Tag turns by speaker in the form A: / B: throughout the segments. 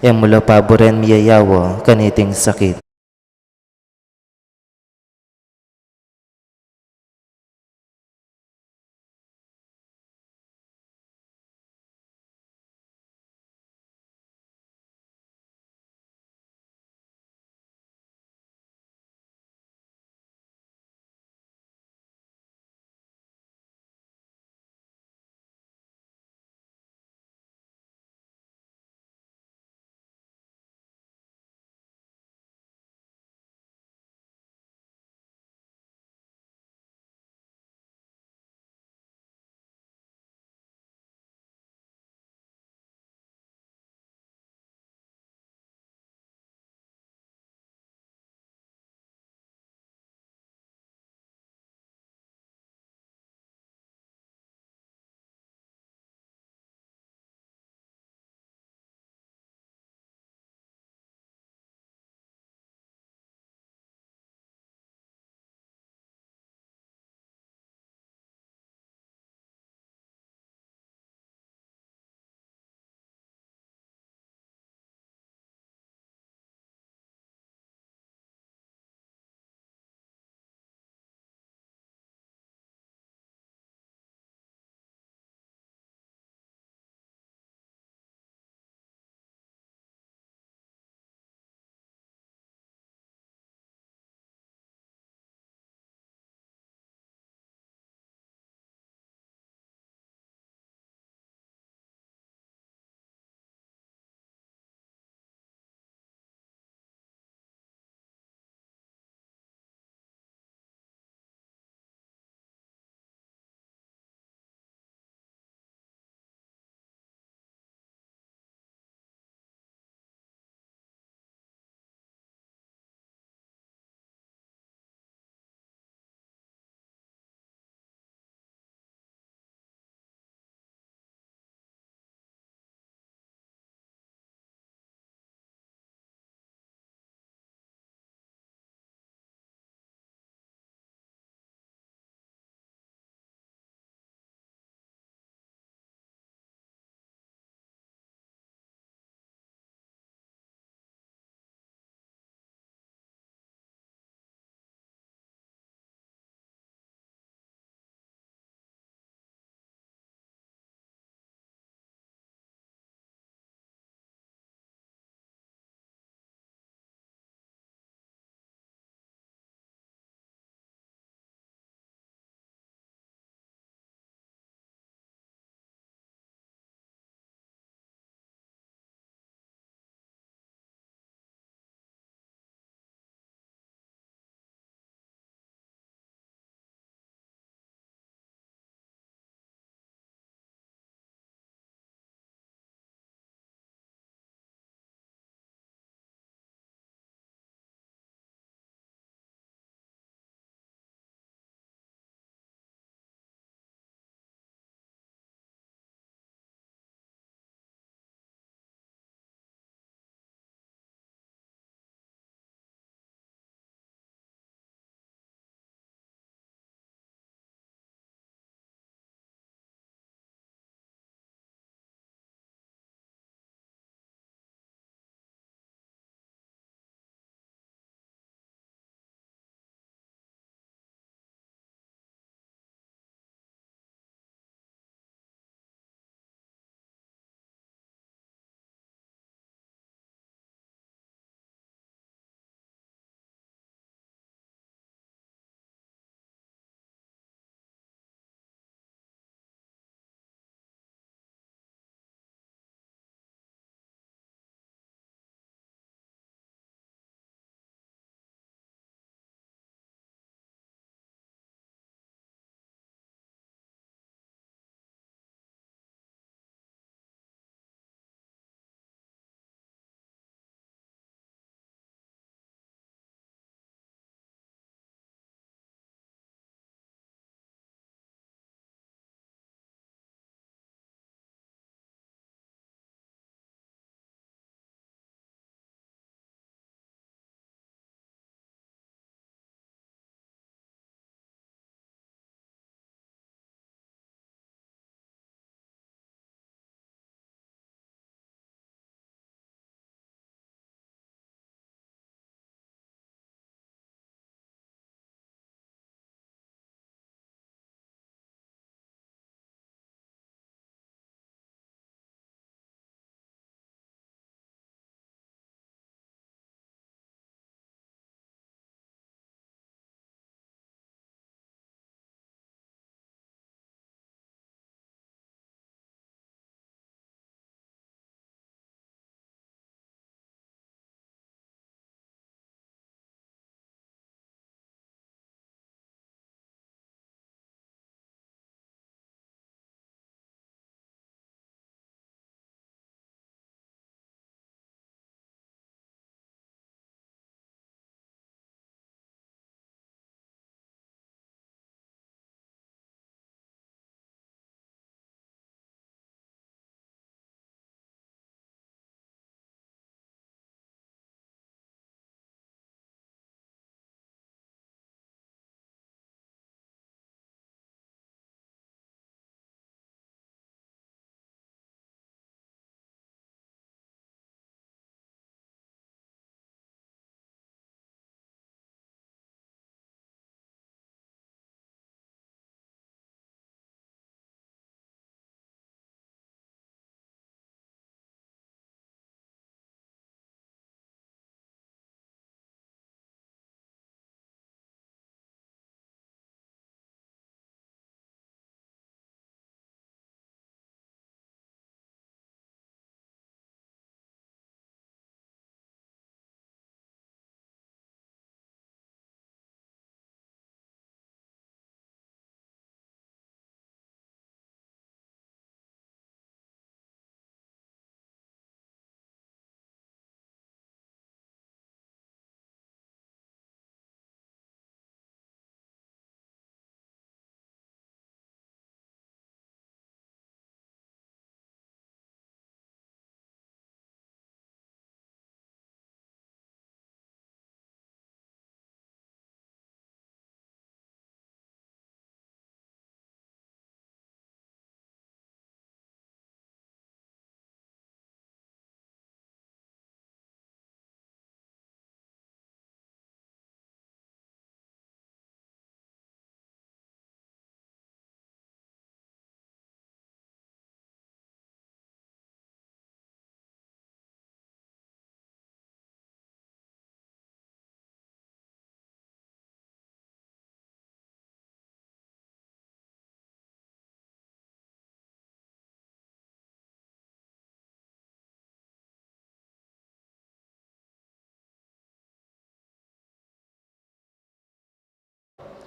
A: Emula paboren miyayawa kaniting sakit.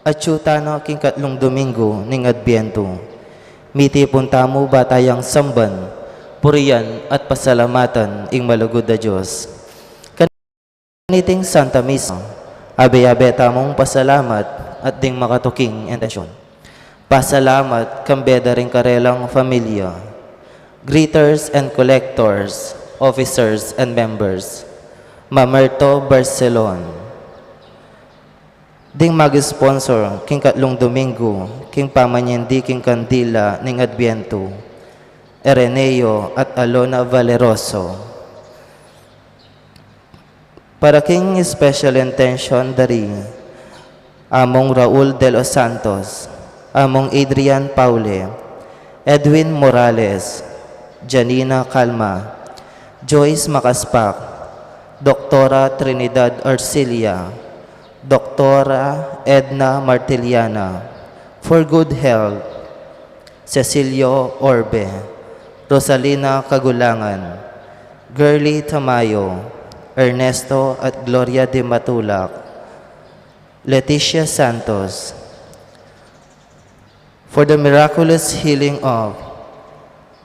A: At no king katlong Domingo ning Adbiento. Miti punta mo ba tayang samban, puriyan at pasalamatan ing malugod na Diyos. Kaniting Santa Misa, abe-abe tamong pasalamat at ding makatuking intensyon. Pasalamat kambeda ring karelang familia, greeters and collectors, officers and members, Mamerto Barcelon. Ding mag-sponsor king katlong Domingo, king pamanyindi king kandila ning Adbiento, Ereneo at Alona Valeroso. Para king special intention dari, among Raul de los Santos, among Adrian Paule, Edwin Morales, Janina Calma, Joyce Macaspac, Doktora Trinidad Arcilia, Doktora Edna Martiliana, for good health, Cecilio Orbe, Rosalina Kagulangan, Girly Tamayo, Ernesto at Gloria de Matulac, Leticia Santos, for the miraculous healing of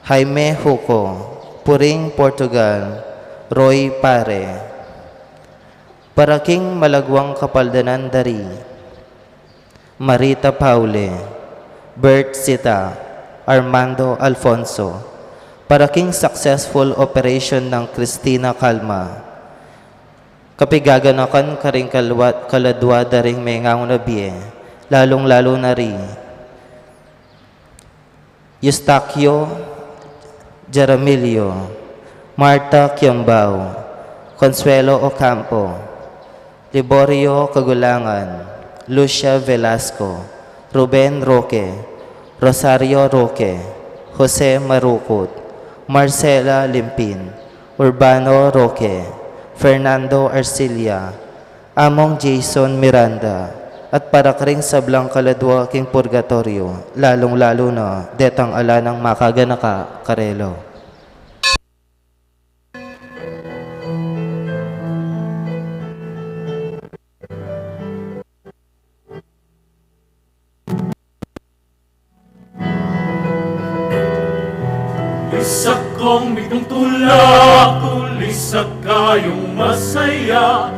A: Jaime Huco, Puring, Portugal, Roy Pare, para king malagwang kapaldanan dari, Marita Paule, Bert Sita, Armando Alfonso, para king successful operation ng Cristina Calma, kapigaganakan karing kaladwa daring may ngang nabie, lalong-lalo na rin, Eustaquio Jaramillo, Marta Quiambao, Consuelo Ocampo, Liborio Kagulangan, Lucia Velasco, Ruben Roque, Rosario Roque, Jose Marucot, Marcela Limpin, Urbano Roque, Fernando Arcilia, Among Jason Miranda, at para karing sablang kaladwa king purgatorio, lalong-lalo na detang ala ng makaganaka karelo.
B: Isa kong mitong tulak, kulisak kayong masaya,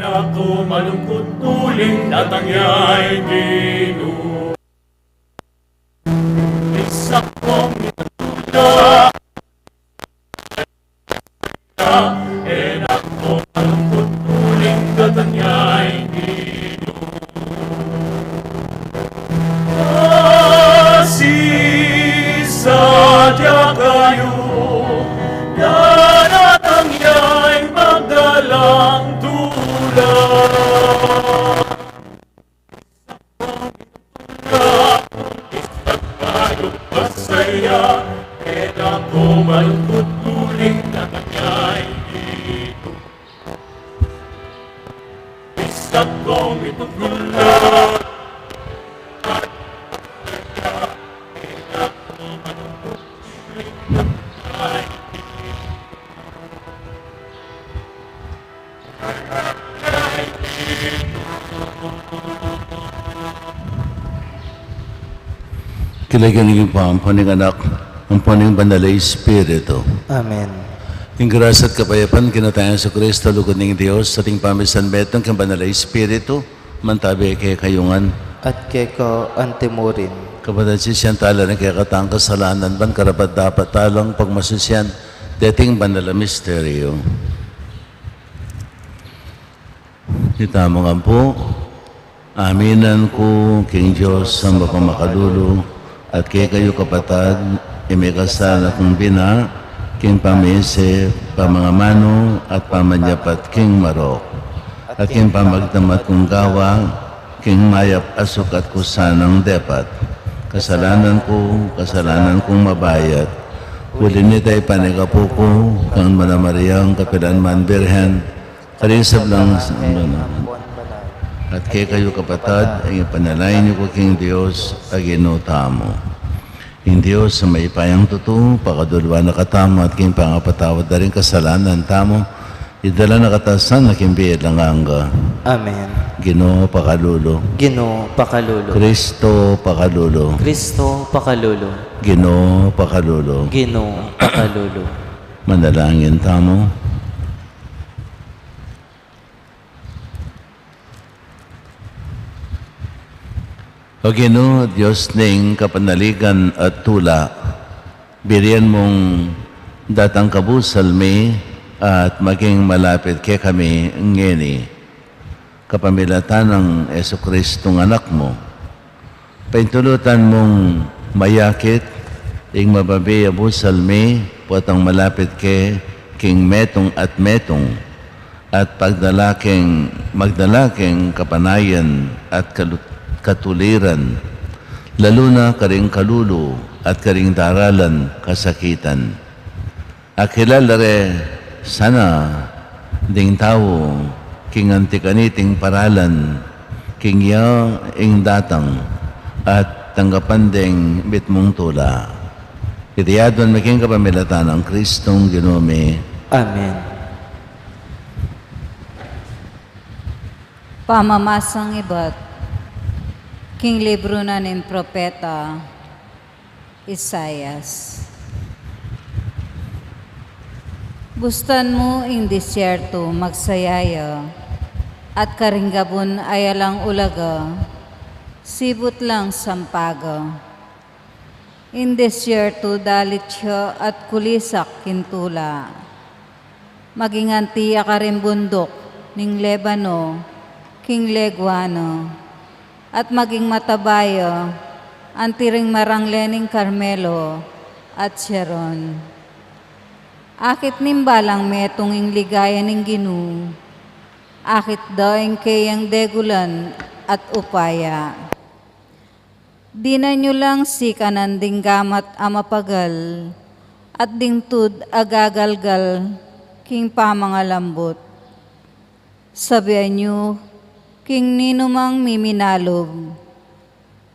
B: ako malungkot tuling natangyay Ginoo. Isa kong mitong tulak, ako malungkot tuling natangyay Ginoo. Sadya kayo na natangyay magdalang tulad. Isa kayo masaya, ako malungkot tuling natangyay dito. Isa kong itutulad,
C: Kilagyan pa ang paning anak, ang paning banal na Espiritu.
A: Amen.
C: Yung grasya at kapayapaan, kinatayan sa Kristo, lugod ng Diyos, sa ating pamisan betong kang banal na Espiritu, mantabi kay kayungan.
A: At keko antimurin,
C: Kapatid sisyan tala ng kaya katang kasalanan, ban karapat dapat talang pagmasusyan, dating banal na misteryo. Kita mo nga po, aminan ko, King Diyos, ang mapamakalulo, at kay kayo kapatad, imikasala kong bina, king pamise, pamangamano, at pamanyapat king marok. At king pamagtamat kong gawa, king mayap asok at kusanang depat. Kasalanan kong mabayat. Huli nita'y panikapo ko, kang Manamaryang Kapilanman Birhen, karisab lang sa at kay kayo kapatad, ay panalain niyo ko king Diyos, aginuta mo. King Diyos, sa may payang totoo, pakadulwa na katamo at king pangapatawad na rin kasalanan tamo, idala na katasan na king biyad lang angga.
A: Amen.
C: Ginoo Pakalulo,
A: Ginoo Pakalulo.
C: Kristo Pakalulo,
A: Kristo Pakalulo.
C: Ginoo Pakalulo.
A: Ginoo Pakalulo.
C: Manalangin tamo. O Ginoo, Diyos ning kapanaligan at tula, biriyan mong datang kabusalmi at maging malapit kay kami ngeni. Kapamilatan ng Yesu Kristong anak mo, paintulutan mong mayakit, ing mababi abusalmi, potang malapit kay King Metong at magdalaking kapanayan at katuliran, lalo na karing kalulo at karing daralan kasakitan. Akilala re sana ding tao king antikaniting paralan, king ya ing datang at tanggapan ding bitmong tula. Itiyadon maging kapamilatan ng Kristong Ginome.
A: Amen.
D: Pamamasang iba't king libro na ng propeta Isayas. Bustan mo ing disyerto magsayaya, at karinggabon ayalang ulaga, sibot lang sampaga. In disyerto dalit siya at kulisak kintula, magingantiya ka rin bundok ning Lebano, king Leguano, at maging matabayo, antiring maranglening Carmelo at Sharon. Akit nimbalang metong ing ligaya ning Ginu, akit daing kayang degulan at upaya. Di na nyo lang si kananding gamat amapagal, at dingtud agagalgal king pamangalambot. Sabihan nyo, king ninumang miminalob,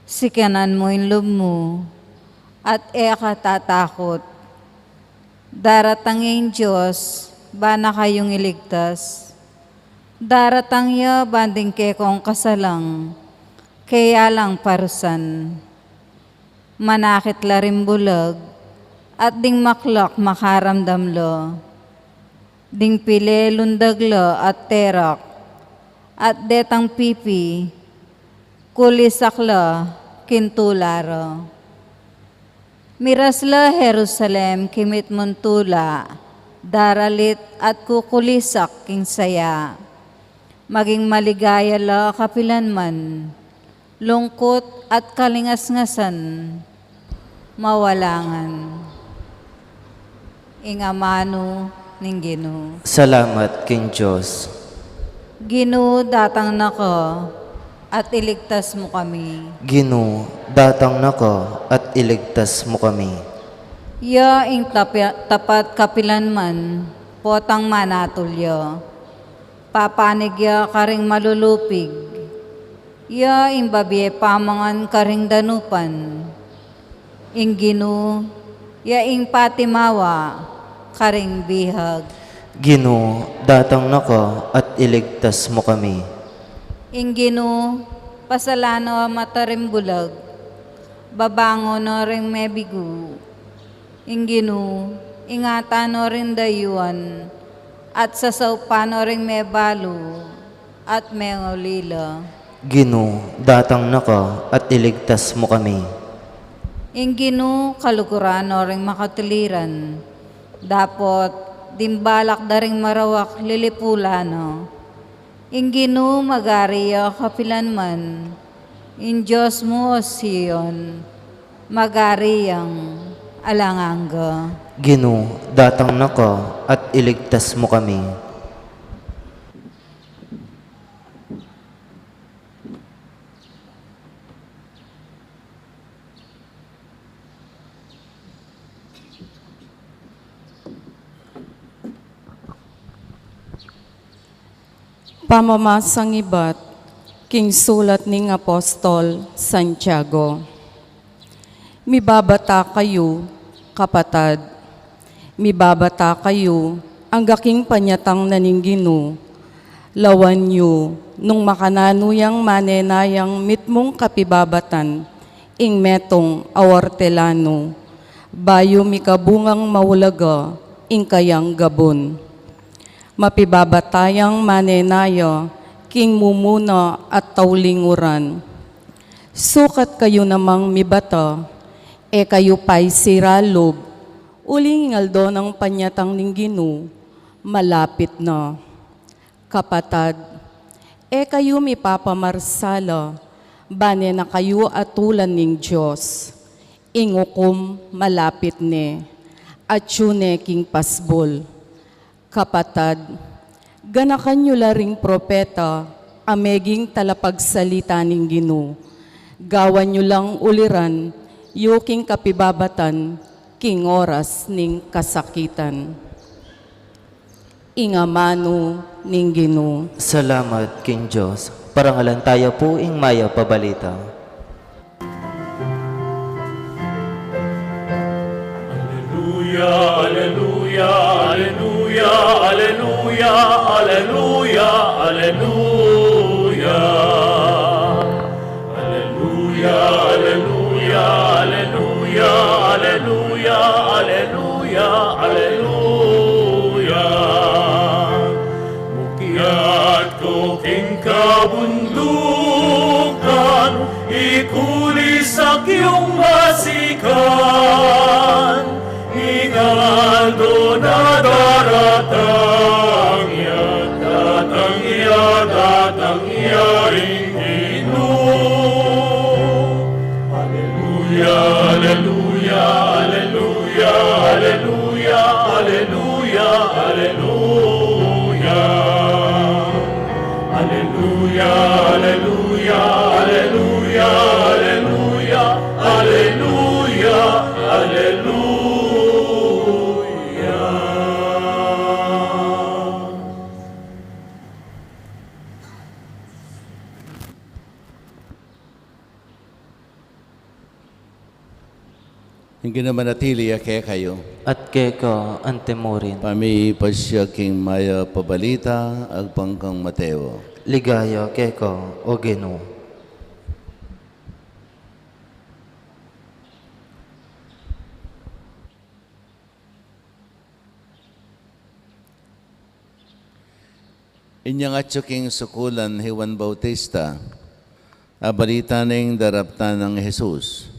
D: sikanan mo in loob mo, at eka tatakot. Daratangin Diyos, ba na kayong iligtas? Daratang ya banding kekong kasalang, kaya lang parusan. Manakit la rin bulag, at ding maklak makaramdamlo. Ding pile lundaglo at terak, at detang pipi, kulisakla kintularo. Mirasla Jerusalem kimit muntula, daralit at kukulisak king saya. Maging maligaya la kapilanman, lungkot at kalingas-ngasan, mawalangan. Ingamano ning Ginoo.
A: Salamat, King Diyos.
D: Ginoo, datang nako, at iligtas mo kami.
A: Ginoo, datang nako at iligtas mo kami.
D: Ya ing tapat kapilanman, potang manatulyo. Papanigya karing malulupig. Ya ing babye pamangan karing danupan. Ing Ginoo, ya ing patimawa, karing bihag.
A: Ginoo, datang nako at iligtas mo kami.
D: Ing Ginoo, pasalano matarim bulag, babango no ring mebigu. Ing Ginoo, ingatan no rin dayuan, at sasaupan no ring mebalo, at mengolila.
A: Ginoo, datang nako at iligtas mo kami.
D: Ing Ginoo, kalukuran no ring makatiliran, dapot dimbalak daring marawak lilipulano. Ing Ginoo, magariya kapilanman, in Diyos mo Sion, magariyang alanganga.
A: Ginoo, datang nako at iligtas mo kami.
E: Pamamasang iba't king sulat ning Apostol Santiago. Mibabata kayo, kapatad, mibabata kayo ang gaking panyatang naninggino, lawan nyo nung makananuyang manenayang mitmong kapibabatan, ing metong awartelano, bayo mikabungang maulaga, ing kayang gabon. Mapibabatayang manenaya, king mumuna at taulinguran. Sukat kayo namang mibata, kayo pa'y siralob, uling ngaldo ng panyatang ningginu, malapit na. Kapatad, kayo mipapamarsala, bane na kayo atulan ning Diyos. Ingukom malapit ne, at yune king pasbol. Kapatad, ganakan nyo laring propeta, ameging talapagsalita ning Gino. Gawan nyo lang uliran, yuking kapibabatan, king oras ning kasakitan. Ingamano ning Gino.
A: Salamat, King Diyos. Parangalan tayo po ing maya pabalita.
B: Alleluia, alleluia, alleluia, alleluia, alleluia, alleluia. Alleluia, alleluia, alleluia, alleluia, alleluia, alleluia. Mukiat ko king kabundukan, ikulis sa iyong masikan. Ingaldo na daratang ya ring Inu. Alleluia, alleluia, alleluia, alleluia, alleluia, alleluia. Alleluia, alleluia, alleluia, alleluia, alleluia, alleluia.
C: Hindi naman natili kaya kayo.
A: At keka antemorin,
C: Pami pasya king maya pabalita, agpangkang Mateo.
A: ligaya keka o Gino.
C: Inyang atyo king sukulan Juan Bautista, abalita ning daraptan ng Jesus.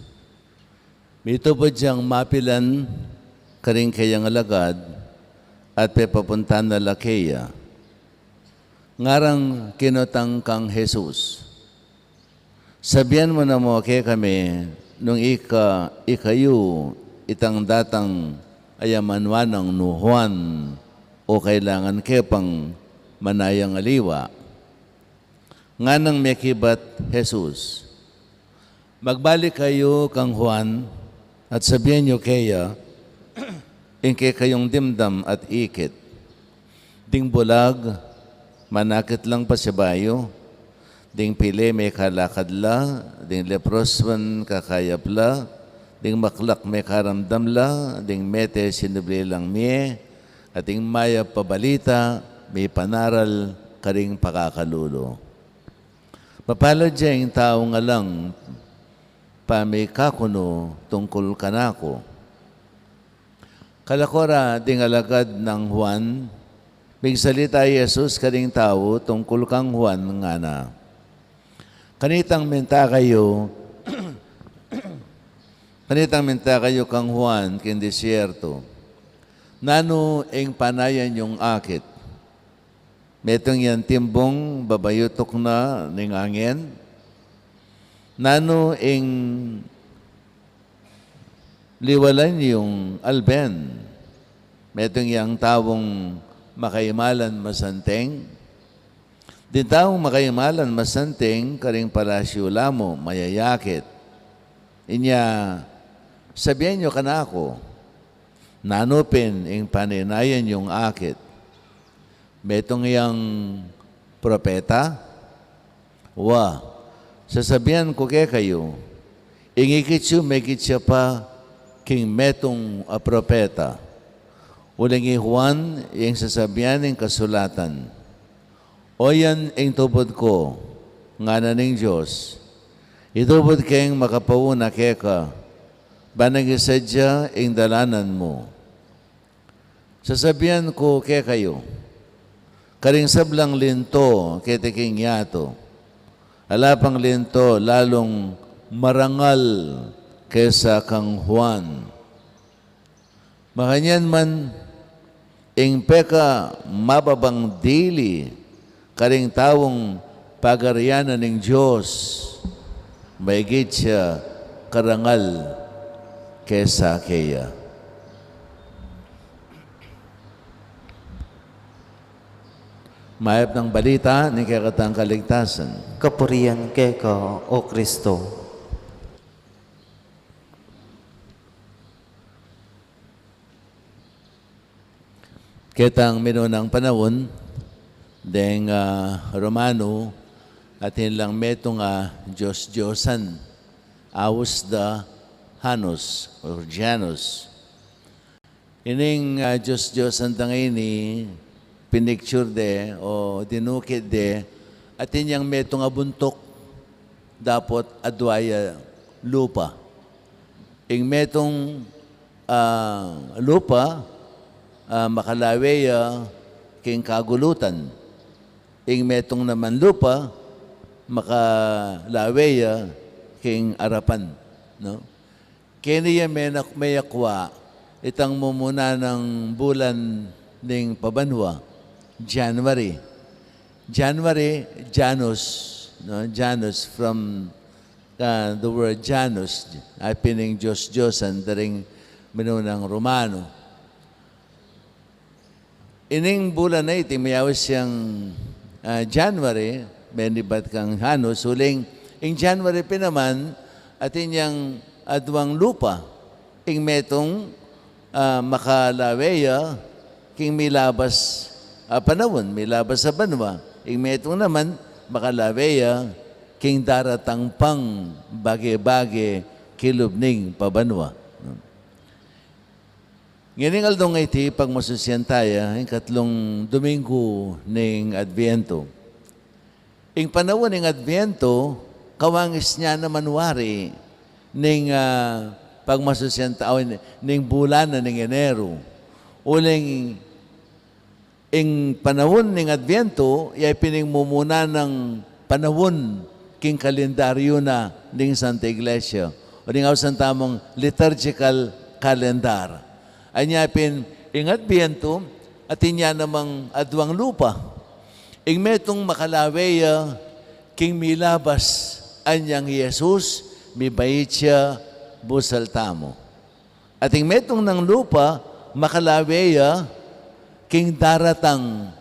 C: Mito po diyang mapilan karing kayang alagad at pepapuntan na lakeya. Ngarang kinotang kang Jesus. Sabihan mo na mo kay kami nung ikayo itang datang ayamanwanang nuhuan o kailangan kepang manayang aliwa. Nga nang mekibat Jesus. Magbalik kayo kang Juan at sabihin nyo kaya, ingke kayong dimdam at ikit. Ding bulag, manakit lang pa sa bayo. Ding pili may kalakad la, ding leproswan kakayap la, ding maklak may karamdam la, ding mete sinubli lang miye, at ding maya pabalita, may panaral karing pakakalulo. Mapalad siya yung tao nga lang, pa may kakuno tungkol kanako. Kalakora ding alagad ng Juan, bigsalita Jesus karing tao tungkol kang Juan nga na. Kanitang menta kayo, kang Juan kin desierto. Nano ing panayan yung akit. Metong yan timbong babayutok na ning angin. Nano ing liwalan yung alben. Metong yang tawong makaimalan masanteng. Di tawong makaimalan masanteng karing palasyo lamo mayayakit. Inya sabihin nyo kanako, nanupin ing paninayan yung akit. Metong yang propeta, sasabihan ko kayo, ingikit may kitsa pa king metong propeta. Uling Juan, yung sasabihan ng kasulatan. O yan ang tubod ko, nga na ning Diyos. Itubod kayong makapauna keka, banagisadya ang dalanan mo. Sasabihan ko kaya kayo, karing sablang linto, ketiking yato, alapang linto, lalong marangal kaysa kang Juan. Makanyan man, ing peka mababang dili, karing tawong pagaryanan ng Diyos, maigit siya karangal kesa kaya. Mayap ng balita ni kakatang kaligtasan.
A: Kapurihan kay ka, O Kristo.
C: Kitang minunang panahon, deng Romano, at lang metong Diyos-Diyosan, awos da Hanos, or Janus. Ining Diyos-Diyosan tangini, pinicture de, o dinukit de, at inyang metong buntok, dapat adwaya lupa. Ing metong lupa, makalaweya king kagulutan. Ing metong naman lupa, makalaweya king arapan. No? Kaya may akwa, itang mumuna ng bulan ng pabanwa, January. January, Janus. No? Janus from the word Janus, ay pining Diyos-Diyosan, daring minunang Romano. Ining bulan na iti, mayawis siyang January, menibat kang Hanus, huling, ing January pa naman, at inyang adwang lupa, ing metong makalaweya, king milabas panahon, milabas sa banwa, ing metong naman, makalaweya, king daratang pang bage-bage, kilubning pabanwa. Ngayon aldong iti, pag masusyan tayo, ang katlong Domingo ng Adviento. Ing panahon ng Adviento, kawangis niya naman wari ng pag masusyan tayo, ng bulan na ng Enero. Uling, ing panahon ng Adviento, ay piningmumuna ng panahon king kalendaryo na ng Santa Iglesia. O ng awsan tamang liturgical calendar. Anyapin, ing Adviento, at inya namang adwang lupa. Ing metong makalaweya, king milabas, anyang Jesus, mibayit siya, busaltamo. At ing metong ng lupa, makalaweya, king daratang,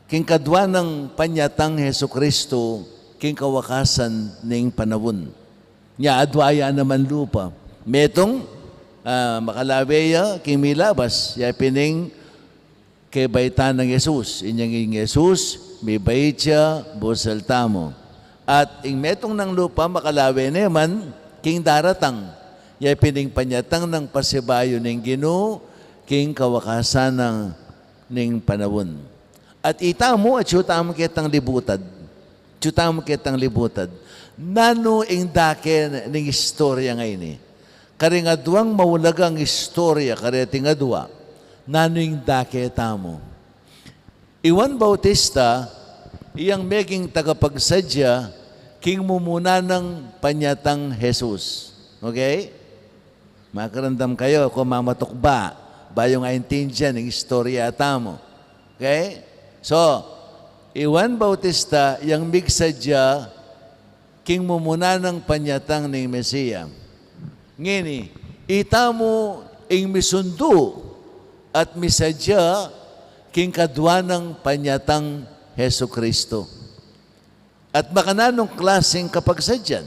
C: king kadwa ng panyatang Jesucristo, king kawakasan ng panahon. Nya adwaya naman lupa. Metong makalaweya, king milabas, ya pining kay baitan ng Jesus. Inyang Jesus, may bait siya, busaltamo. At ing metong ng lupa, makalawe naman, king daratang, ya pining panyatang ng pasibayo ng Ginoo, king kawakasan ng panahon. At itamo at syutamo kitang libutad. Syutamo kitang libutad. Nano ing dake ng istorya ngayon eh. Karingaduang maulagang istorya, kariting adwa, nano ing dake tamo. Juan Bautista, iyang meging tagapagsadya, king mumuna ng panyatang Jesus. Okay? Makarandam kayo kung mamatukba, bayong aintindihan ng istorya tamo. Okay? So, Juan Bautista, iyang migsadya, king mumuna ng panyatang ng Mesiya. Ngini, itamo ing misundo at misadya king kadwa ng panyatang Heso Kristo. At makananong klaseng kapagsadyan.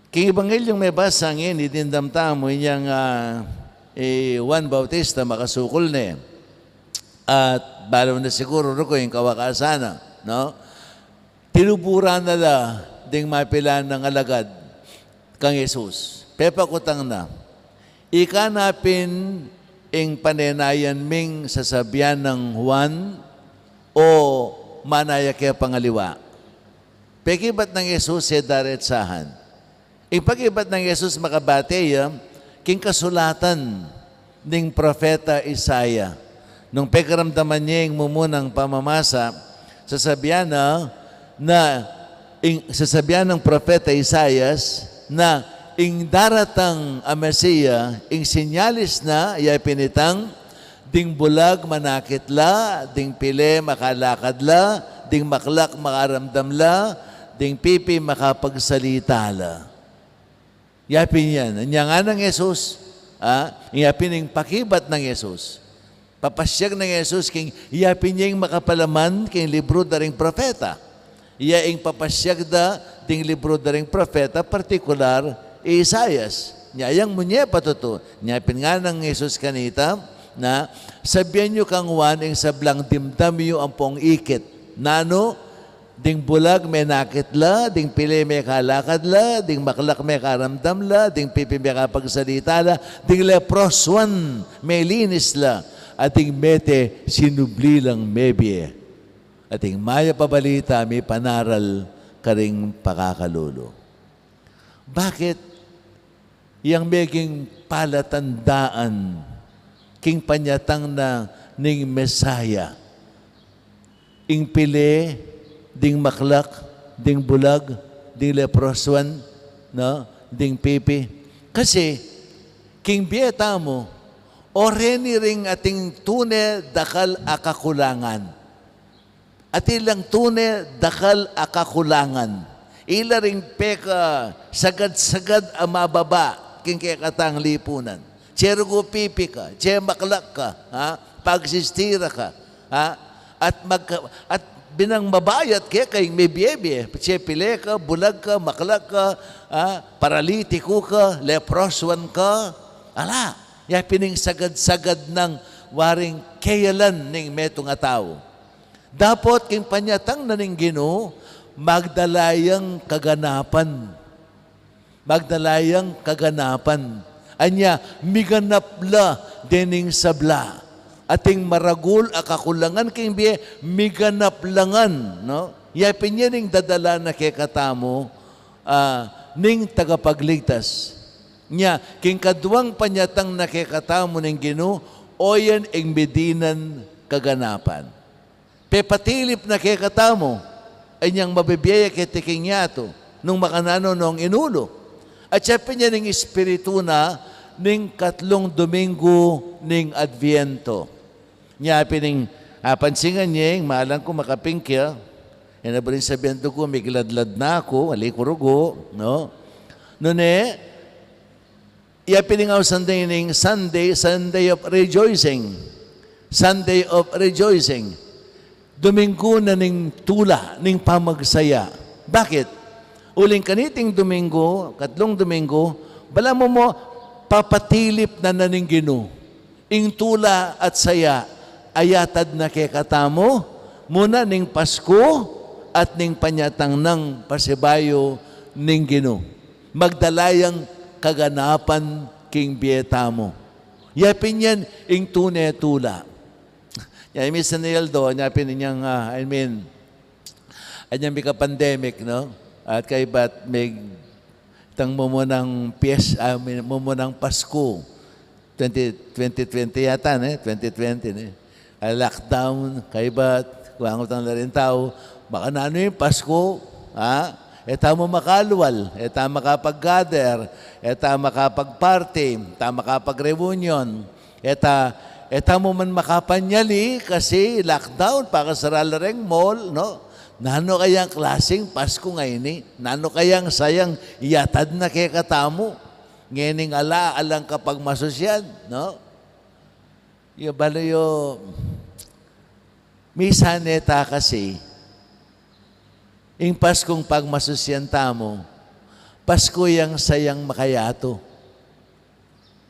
C: King Ebangelyong may basa ngini, dindamtamo inyang Juan Bautista makasukol na at balaw na siguro ko yung kawakasana, no? Tinuburan na la ding mapilan ng alagad kang Jesus. Pepakutang na. Ikanapin ing panenayan ming sasabyan ng Juan o manaya kaya pangaliwa. Pagibat ng Yesus daretsahan. Ing pagibat ng Yesus makabateya, king kasulatan ning propeta Isaya. Nung pekaramdaman niya yung mumunang pamamasa, sasabihan ng propeta Isayas na ing daratang Mesiya, ing sinyalis na iya pinitang ding bulag manakitla, ding pile makalakadla, ding maklak makaramdamla, ding pipi makapagsalitala. Yapin yan. Anya nga ng Yesus, yapin yung pakibat ng Yesus. Papasyag ng Yesus, king yapin niya yung makapalaman king libro daring propeta. Iya yung papasyag da ding libro daring propeta, partikular, Isayas. Nyayang munye patuto. Yapin nga ng Yesus kanita, na sabihan nyo kang Juan, yung sablang dimdam yo ang pong ikit. Nano, ding bulag may nakitla, ding pili may kalakadla, ding maklak may karamdamla, ding pipi may kapagsalitala, ding leproswan may linisla, at ding mete sinubli lang mebye. At ding maya pabalita may panaral karing pakakalulo. Bakit yang meging palatandaan king panyatang na ning Mesaya? Ing pili, ding maklak, ding bulag, ding leproswan, no? Ding pipi. Kasi, king bieta mo, oreni ring ating tune dakal akakulangan. At ilang tune dakal akakulangan. Ila ring peka, sagad-sagad ang mababa, king kekatang lipunan. Cherugo pipi ka, che maklak ka, pagsistira ka, at binang mabayat kaya may biyebe, che pile ka, bulag ka, maklak ka, paralitiko ka, leproswan ka, ala, pining sagad-sagad ng waring kayalan ning metong tao. Dapat king panyatang na ning Ginoo, magdalayang kaganapan. Magdalayang kaganapan. Anya, miganapla dening sabla. Ating maragul akakulangan king biye, miganaplangan. No? Yapin niya ning dadala na kay katamo, ning tagapagligtas. Nya, king kaduang panyatang na kay katamo ning Ginoo, oyan ing medinan kaganapan. Pepatilip na kay katamo, ay niyang mabibiyaya kay tiking yato, nung makanano nung inulo. At siyempre niya ning espiritu na ning 3 Domingo ning Adviento. Niya pining pansingan niya, maalang ko makapingkya, nabarin sa bento ko, may giladlad na ako, alikurugo, no? Nune, iya piningaw Sunday ning Sunday of Rejoicing. Sunday of Rejoicing. Domingo na ning tula, ning pamagsaya. Bakit? Uling kaniting Domingo, 3 Domingo, bala mo papatilip na naning Ginoo. Ing tula at saya, ayatad na kay katamo, muna ning Pasko at ning panyatang ng pasibayo ning Ginoo. Magdalayang kaganapan king bietamo. Yapin yan ing tune tula. Yan, minsan nildo, yapin ninyang, anyang may ka-pandemic, no? At kay ba't may tang mumunang mumunang Pasko 2020 yata 2020 lockdown kay ba't kuwangot ang larin tao baka na ano yung Pasko eta mo makaluwal eta makapag-gather eta makapag-party eta makapag-reunion eta mo man makapanyali kasi lockdown pakasara lareng mall no. Nano kayang klaseng Pasko ngayon eh? Nano kayang sayang iyatad na kay katamo? Ngening alang kapag masosyal, no? Yung balayo, misaneta kasi, yung Paskong pag masosyan tamo, Pasko yang sayang makayato.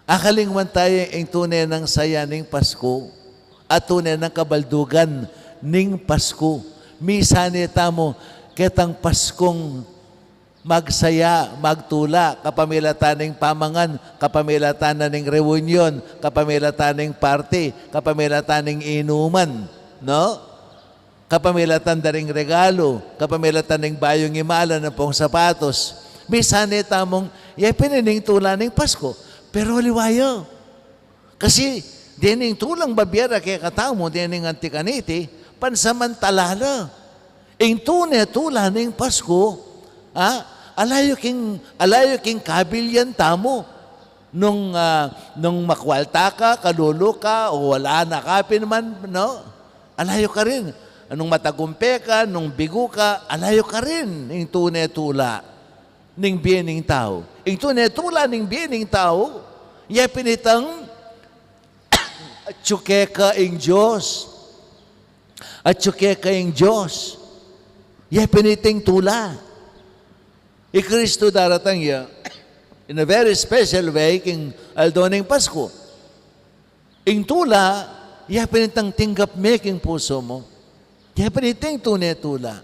C: Akalingwan tayo yung tunay ng saya ng Pasko at tunay ng kabaldugan ng Pasko. Misaneta mo, ketang Paskong
F: magsaya, magtula, kapamilatan ng pamangan, kapamilatan ng reunion, kapamilatan ng party, kapamilatan ng inuman, no? Kapamilatan na ring regalo, kapamilatan ng bayong imala ng pong sapatos. Bisan tamong, pinining tula ng Pasko, pero liwayo. Kasi, dining tulang babyera kaya katamo, dining antikaniti, pansamantalala. Ing tunay tula ng Pasko, alayo king kabilyan tamo nung makwalta ka, kalulo ka, o wala na kapin man, no? Alayo ka rin. Anong matagumpe ka, nung bigo ka, alayo ka rin. Ing tunay tula ng biyening tao. Ing tunay tula ng biyening tao, pinitang at tsuke ka ing Diyos. At tsuke ka ing Diyos. Piniting tula. Kristo daratang ya in a very special way king aldoning Pasko. Ing tula, pinitang tinggap making puso mo. Piniting tunay tula.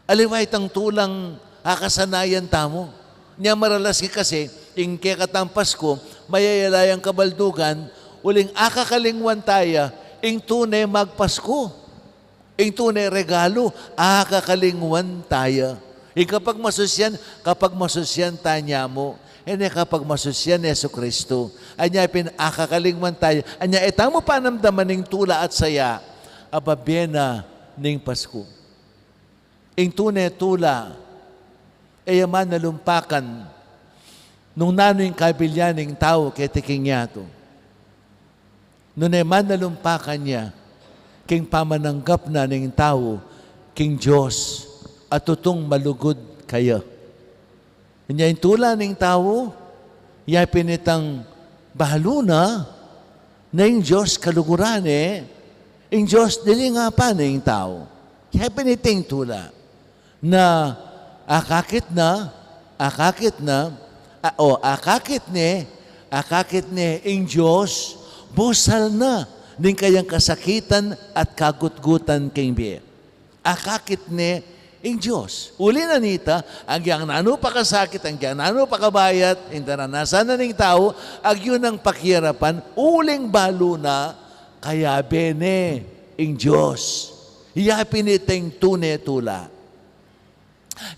F: Aliway tang tulang akasanayan tamo. Niya maralas kasi, ing kekatang Pasko, mayayalayang kabaldugan, uling akakalingwan taya, ing tunay magpasko. Ing tunay regalo, akakalingwan taya. Kapag masusyan tanya mo, kapag masusyan Yesu Kristo, anya pinakakalingman tayo, anya etamo panamdaman ng tula at saya, ababena ng Pasko. Ing tunay tula, yaman nalumpakan, nung nano'y kabilyan ng tao kay tiking yato. Nung yaman nalumpakan niya, king pamananggap na ng tao, king Diyos, at tutong malugod kayo. Kanya yung tula ng tao, pinitang bahaluna na yung Diyos kaluguran yung Diyos dili nga pa na yung tao. Kaya piniting tula na akakit ni yung Diyos busal na ng kayang kasakitan at kagutgutan kayong biye. Akakit ni ing Diyos. Uli na nita, ang yang nano pa kasakit, ang yang nano pa kabayat, ang naranasan na ng tao, ang yun ang pakirapan, uling balo na, kaya bene ing Diyos. Piniting tunay tula.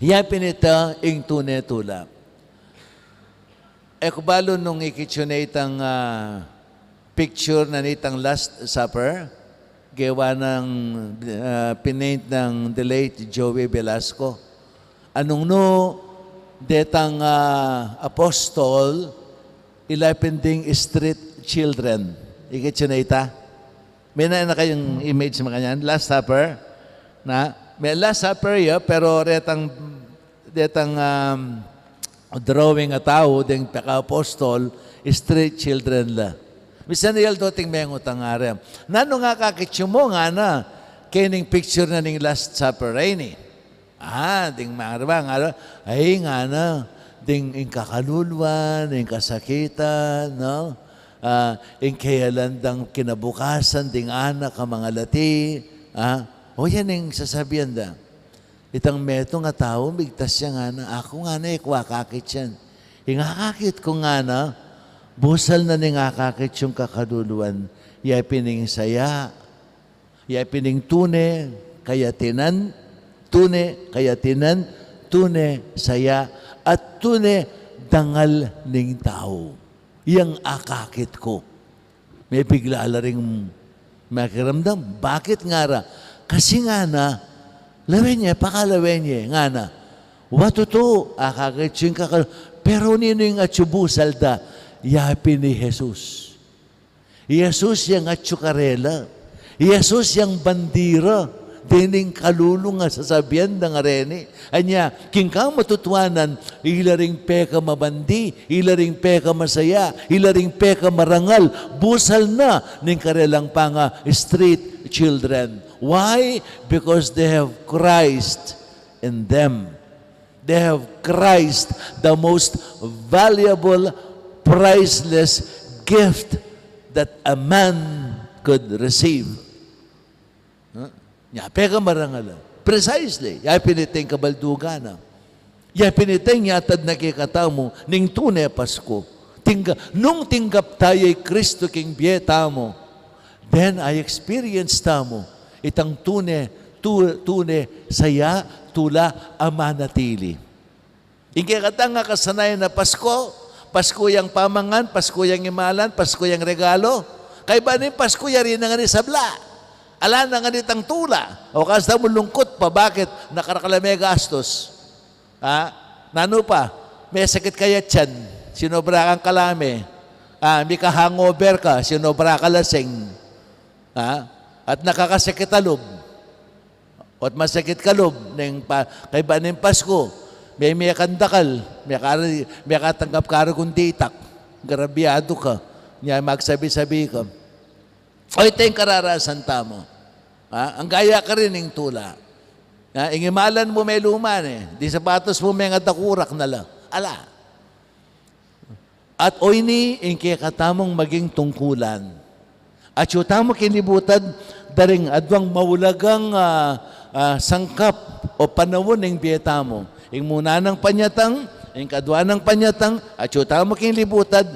F: Pinita ing tunay tula. Kubalo nung ikitsunetang picture na nitang Last Supper, gawa ng pinaint ng the late Joey Velasco. Anong no, detang apostol, ilapinding street children. Ikit na ita. May na kayong image sa mga yan. Last Supper. May Last Supper pero detang drawing a tao, ding paka-apostol, street children la. Bisan niyal doting mengot ang arem. Nano nga kakitsyo mo nga na, kining picture na ning Last Supper ni. Ding marba nga, ay nga na, ding ing kakalulwan, ing kasakitan, no? Ing kayalandang kinabukasan, ding anak ka mga lati. Yan yung sasabihan da. Itang meto nga tao, bigtas siya nga na, ako nga na, ikwakakit yan. Ingakakit ko nga na, busal na ning akakit yung kakaduluan. Pining saya. Pining tune, kaya tinan, tune, saya, at tune, dangal ning tao. Yang akakit ko. May bigla ring makiramdam. Bakit nga ra? Kasi nga na, pakalawin niya, nga na, watuto, akakit yung kakaduluan. Pero nino yung atsubusal da, yapi ni Jesus. Jesus yung atsukarela. Jesus yung bandira. Dining kalulong nga sasabihan ng arene. Anya, king kang matutuanan, ilaring peka mabandi, ilaring peka masaya, ilaring peka marangal, busal na ning karelang panga street children. Why? Because they have Christ in them. They have Christ, the most valuable, priceless gift that a man could receive. Peka marangal. Precisely. Piniting kabaldugan. Ya pinitay yatad nakikatamo ning tunay Pasko. Nung tinggap tayo Kristo king bieta mo, then I experience tamo itang tunay saya tula amanatili. Ingkay katang nga kasanayan na Pasko, Pasko yang pamangan, Pasko yang imalan, Pasko yang regalo. Kay ba ni Pasko yari na nga ni sabla? Ala na nga ni tang tula. O kasta mo lungkot pa, bakit? Nakarakalame gastos. Ha? Nano pa? May sakit kaya tiyan. Sinobra kang kalame. May ka-hangover ka. Sinobra ka lasing. Ha? At nakakasakit alob. At masakit kalob. Kay ba ng Pasko? May kandakal. May katanggap ka kung ditak. Garabyado ka. Niya magsabi-sabi ka. O ito yung kararasan tamo. Ha? Ang gaya ka rin ng tula. Ingimalan mo may luman Di sapatos mo may ngadakurak na lang. Ala. At oyni, ingke katamong maging tungkulan. At yung tamo kinibutad, daring adwang maulagang sangkap o panawon ng biyeta mo. Ing muna ng panyatang, ing kadwa ng panyatang, at yung tamo kinibutad,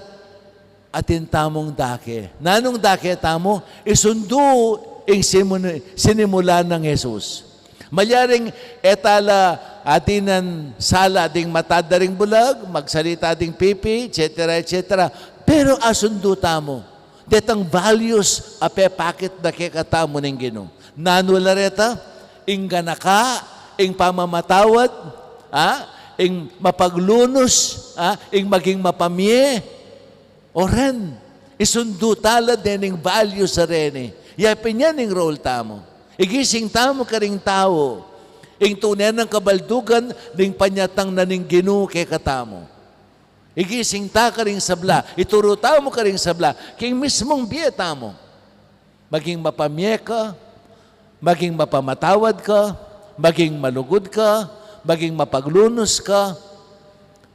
F: atin tamong dake. Nanong dake tamo, isundo ing sinimula ng Jesus. Malyaring etala atinan sala ding matadaring bulag, magsalita ding pipi, etc. etc. Pero asundo tamo. Detang values ape pakit na kekatamo ng Ginoo. Nanulareta, ing ganaka, ing pamamatawad, ing mapaglunos, ing maging mapamye, oren, isundo tala din ing values sa rene. Yapin yan ing role tamo. Igising tamo ka ring tao. Ing tunay ng kabaldugan, ning panyatang na ning Ginoo kay katamo. Igising ta ka ring sabla. Ituro tamo ka ring sabla. King mismong biyeta mo. Maging mapamye ka, maging mapamatawad ka, maging malugod ka, maging mapaglunos ka,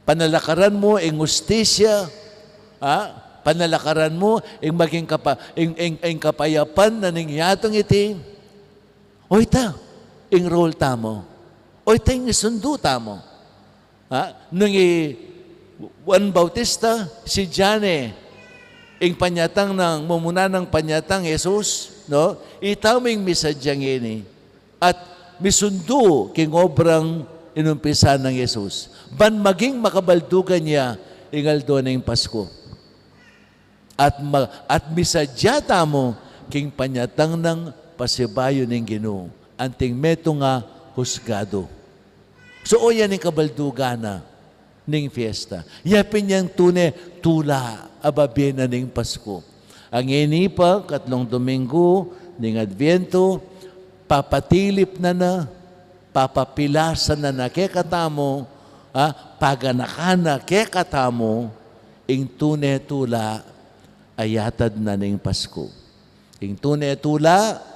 F: panalakaran mo ing ustisya, panalakaran mo ing maging kapayapan na ning yatong iti. O ita, ing role tamo. O ita, ing isundo tamo. Nung Juan Bautista, si Jane, ing panyatang ng mumuna ng panyatang Jesus, no? Itaw ming misadyang ini. At misundo king obrang inumpisa ng Jesus. Ban maging makabaldugan niya, ingal doon ng Pasko. At misadya tamo, king panyatang ng pasibayo ng Ginoo, anting meto nga husgado. So o yan ang kabaldugana ng fiesta. Yapin niyang tula, ababena ng Pasko. Ang inipa, katlong Domingo, ng Adviento, papatilip na, papapilasan na kekatamo, paganakana kekatamo, ing tula, ayatad na ng Pasko. Ing tula,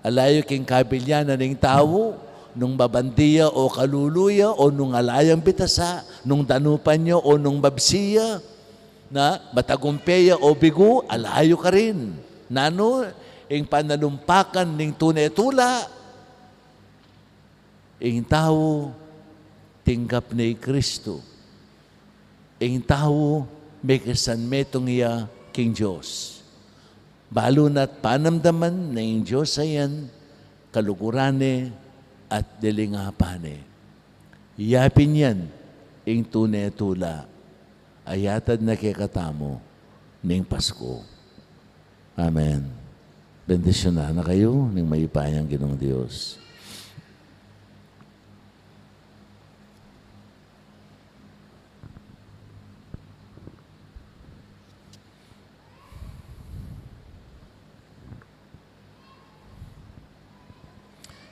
F: alayo king kabilyanan ng tao, nung babandiya o kaluluya, o nung alayang bitasa, nung danupan nyo, o nung babsiya, na batagumpeya o bigo, alayo ka rin. Nano, ing panalumpakan ng tula, ing tao, tinggap ni Kristo. Ing tao, may kasanmetong iya king Diyos. Balo na't panamdaman na yung Diyos ayan, kalugurane at dilingapane. Yapin yan, ing tunay tula, ayatad na kekatamo ning Pasko. Amen. Bendisyon na kayo ning maipayang Ginoong Diyos.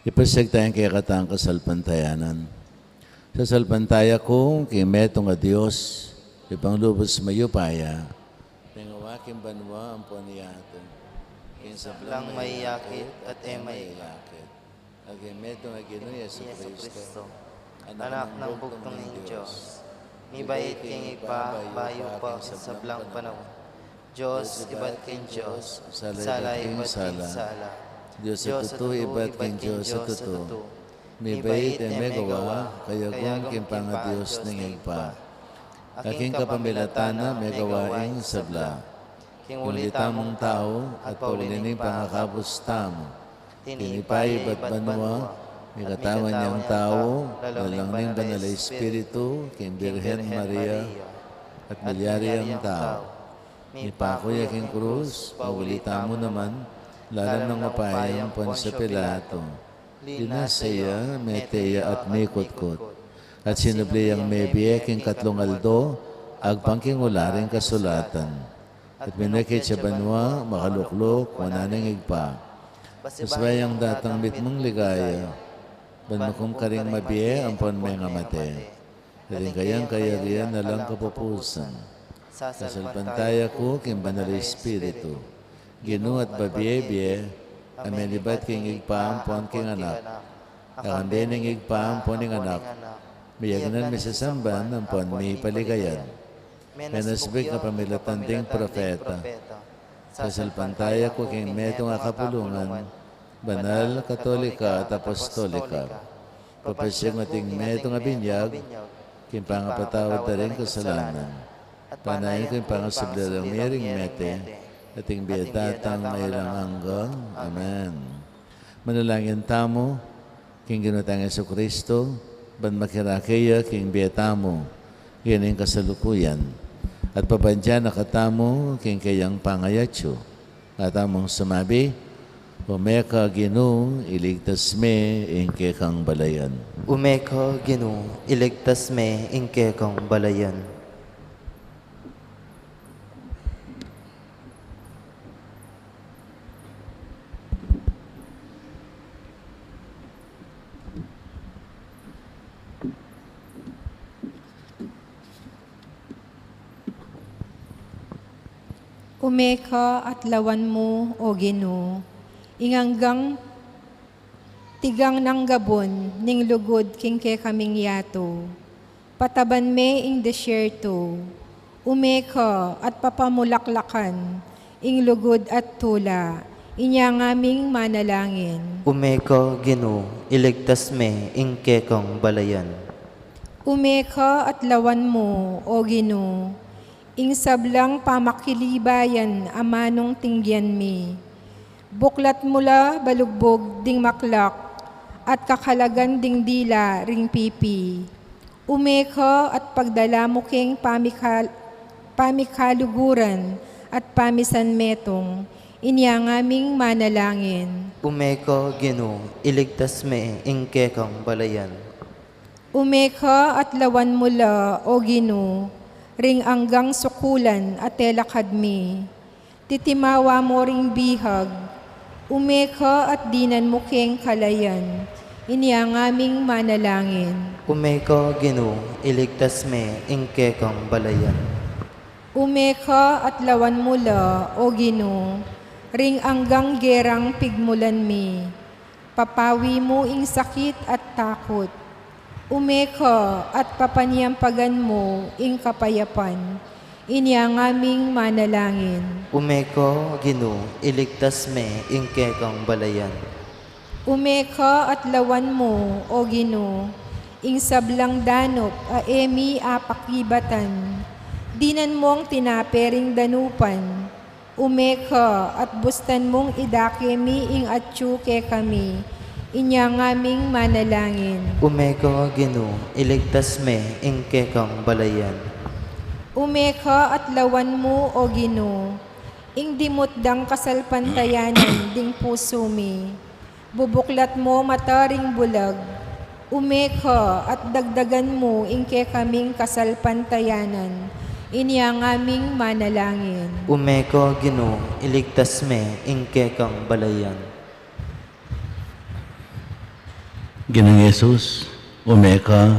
F: Ipasag tayong kaya katang kasalpantayanan. Sa salpantaya ko, kay metong a Diyos, ipanglubos mayupaya, tingawaking banwa ang poniyato, kinsablang
A: maiyakit at
F: maiyakit. Agay metong a Ginoong Yesu Cristo,
A: anak ng bugtong ng Diyos, nibait king ipabayo pa sa blang panahon. Diyos, ibat king Diyos, sala ibat king sala.
F: Diyos sa totoo, ibat king Diyos sa totoo. mi bait e megawa, kayagong kimpanga Diyos ng igpa. Aking kapamilatana, megawaing sabla. Kinulita mong tao, at paulining pangakabos tamo. Tinipay ba't banwa, may katawan niyang tao, lalang ning banal na Espiritu, king Birhen Maria, at milyari ang tao. Ipakoy aking krus, paulita mo naman, lalang ng mapayang pon sa Pilato. Dinasaya, meteya at mikutkot. At sinubli ang mebiye king katlong aldo, agpangking ularing kasulatan. At minakit sa banwa, makaluklok, wananang igpa. Basbayang datang mitmong ligaya, banmakum karing mabiye, ampon may nga mate. Karing kayang kayariyan na lang kapupusan. Kasalpantaya ko, king banal Espiritu. Ginu at babiye-biye, amelibat king igpa, ampon king anak. Kakambining igpa, ampon king anak. Biyagnan mi sa samban, ampon mi paligayan. Menasbik na pamilatan ding propeta. Kasalpantaya ko king metong akapulungan, banal, katolika at apostolika. Papasyang ating metong abinyag, king pangapatawad na rin kasalanan. Panayin ko yung pangasablarang miring mete, ating biyatatang ngaylang hanggang. Amen. Manalangin tamo, king ginutang Jesucristo, ban makirakaya king biyatamo, kining kasalukuyan. At papansya nakatamo, king kayang pangayatyo. At among sumabi, Umeka Ginu, iligtas me, ingke kang balayan.
A: Umeka Ginu, iligtas me, ingke kang balayan.
G: Umeka at lawan mo, O Ginoo, inganggang tigang ng gabon, ning lugod king ke kaming yato. Pataban me ing desyerto, umeka at papamulaklakan, ing lugod at tula, inya ngaming manalangin.
A: Umeka Ginu, iligtas me, ingke kang balayan.
G: Umeka at lawan mo, O Ginoo, ing sablang pamakilibayan amanong tingyan mi. Buklat mula balugbog ding maklak at kakalagan ding dila ring pipi. Umeka at pagdala mo king pamikaluguran at pamisan metong, inya ngaming manalangin.
A: Umeka Ginu, iligtas me, ingke kang balayan.
G: Umeka at lawan mula, O Ginoo, ring anggang sukulan at telakadmi. Titimawa mo ring bihag, umeka at dinan mo keng kalayan, inya ngaming manalangin.
A: Umeka Ginu, iligtas me, ingke kang balayan.
G: Umeka at lawan mula, O Ginoo, ring anggang gerang pigmulan mi. Papawi mo ing sakit at takot. Umeka at papanyampagan mo ing kapayapan, inya ngaming manalangin.
A: Umeka Ginu, iligtas me, ingke kang balayan.
G: Umeka at lawan mo, O Ginoo, ing sablang danop a emi apakibatan, dinan mong tinapering danupan. Umeka at bustan mong idakemi ing atsuke kami, inya ngaming manalangin.
A: Umeka Ginu, iligtas me, ingke kang balayan.
G: Umeka at lawan mo, O Ginoo, ing dimutdang kasalpantayanan ding puso mi. Bubuklat mo mataring bulag. Umeka at dagdagan mo ingke kaming kasalpantayanan, inya ngaming manalangin.
A: Umeka Ginu, iligtas me, ingke kang balayan.
C: Ginang Yesus, umeka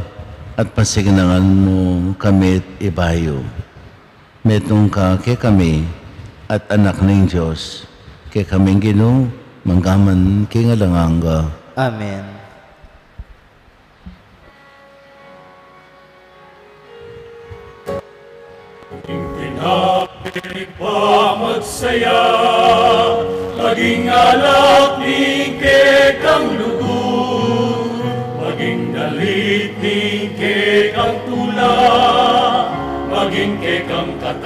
C: at pasignangan mo kamit ibayo. Metong ka ke kami at anak ng Diyos, ke kaming Ginoo, manggaman ke ngalanganga.
A: Amen.
B: Magsaya, maging alak ni kang lugod,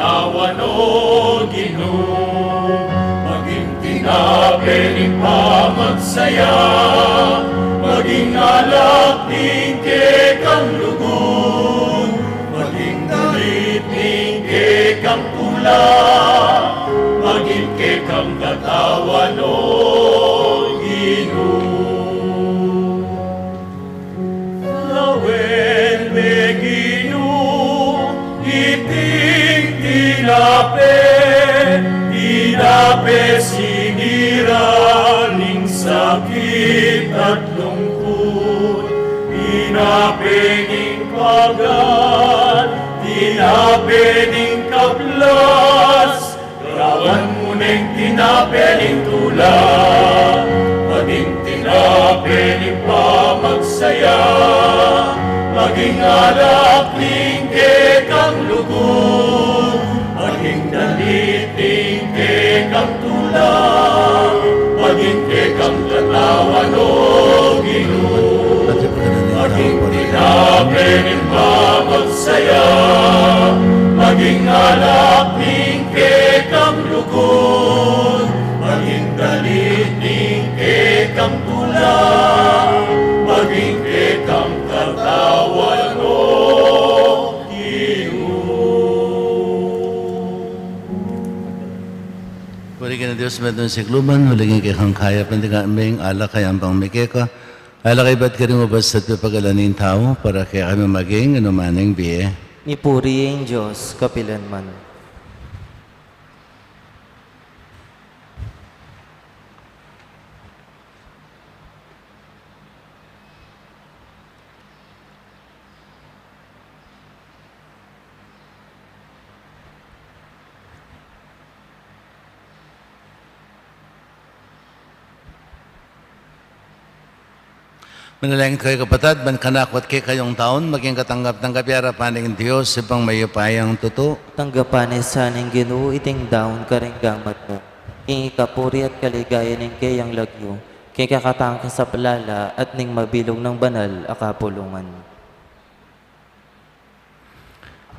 B: katawan o Ginoo, maging tinapiling pamagsaya, maging alak ning kekang lugod, maging dalit ning kekang tula, maging kekang katawan o Ginoo. Lawen me Ginoo, iting tinape singira ning sakit at lungkot, tinape ning pagat, tinape ning kaplas, karawan mo ning tinape ning tula, maging tinape ning pamagsaya, maging alak ning kekang lugod, maging dalit ning kekang tula, maging kekang katawan o Ginoo, maging tinape ning pamagsaya, maging alak ning kekang lugod, maging dalit ning kekang tula, maging kekang katawan o
C: Puri ka na Diyos, matong sikluman, huligin kay kang kaya, pandiga aming ala kay ang pangmikeka. Ala kay ba't ka rin mabas sa pagalanin tao, para kaya kami maging anumaning biye.
A: Ipuri ang Diyos, kapilanman.
C: Manalangin kayo kapatid, ban kanakwat kay kayong taon, maging katanggap-tanggap yara paning Diyos, ibang mayupayang tuto.
A: Tanggapan sa ning Ginoo, iting daon karenggamat mo. Ing ikapuri at kaligaya ning kayang lagyo, kay kakatangka sa palala at ning mabilog ng banal akapulungan.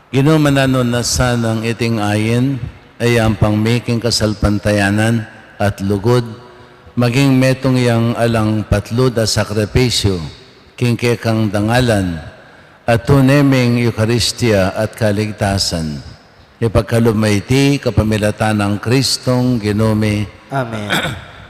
C: Ginoo mananon na sanang iting ayin, ay ang pangmaking kasalpantayanan at lugod, maging metong yang alang patlod a sakripisyo, kingke kang dangalan, at tuneming Eucharistia at kaligtasan. Ipagkalumayti kapamilatan ng Kristong Ginome.
A: Amen.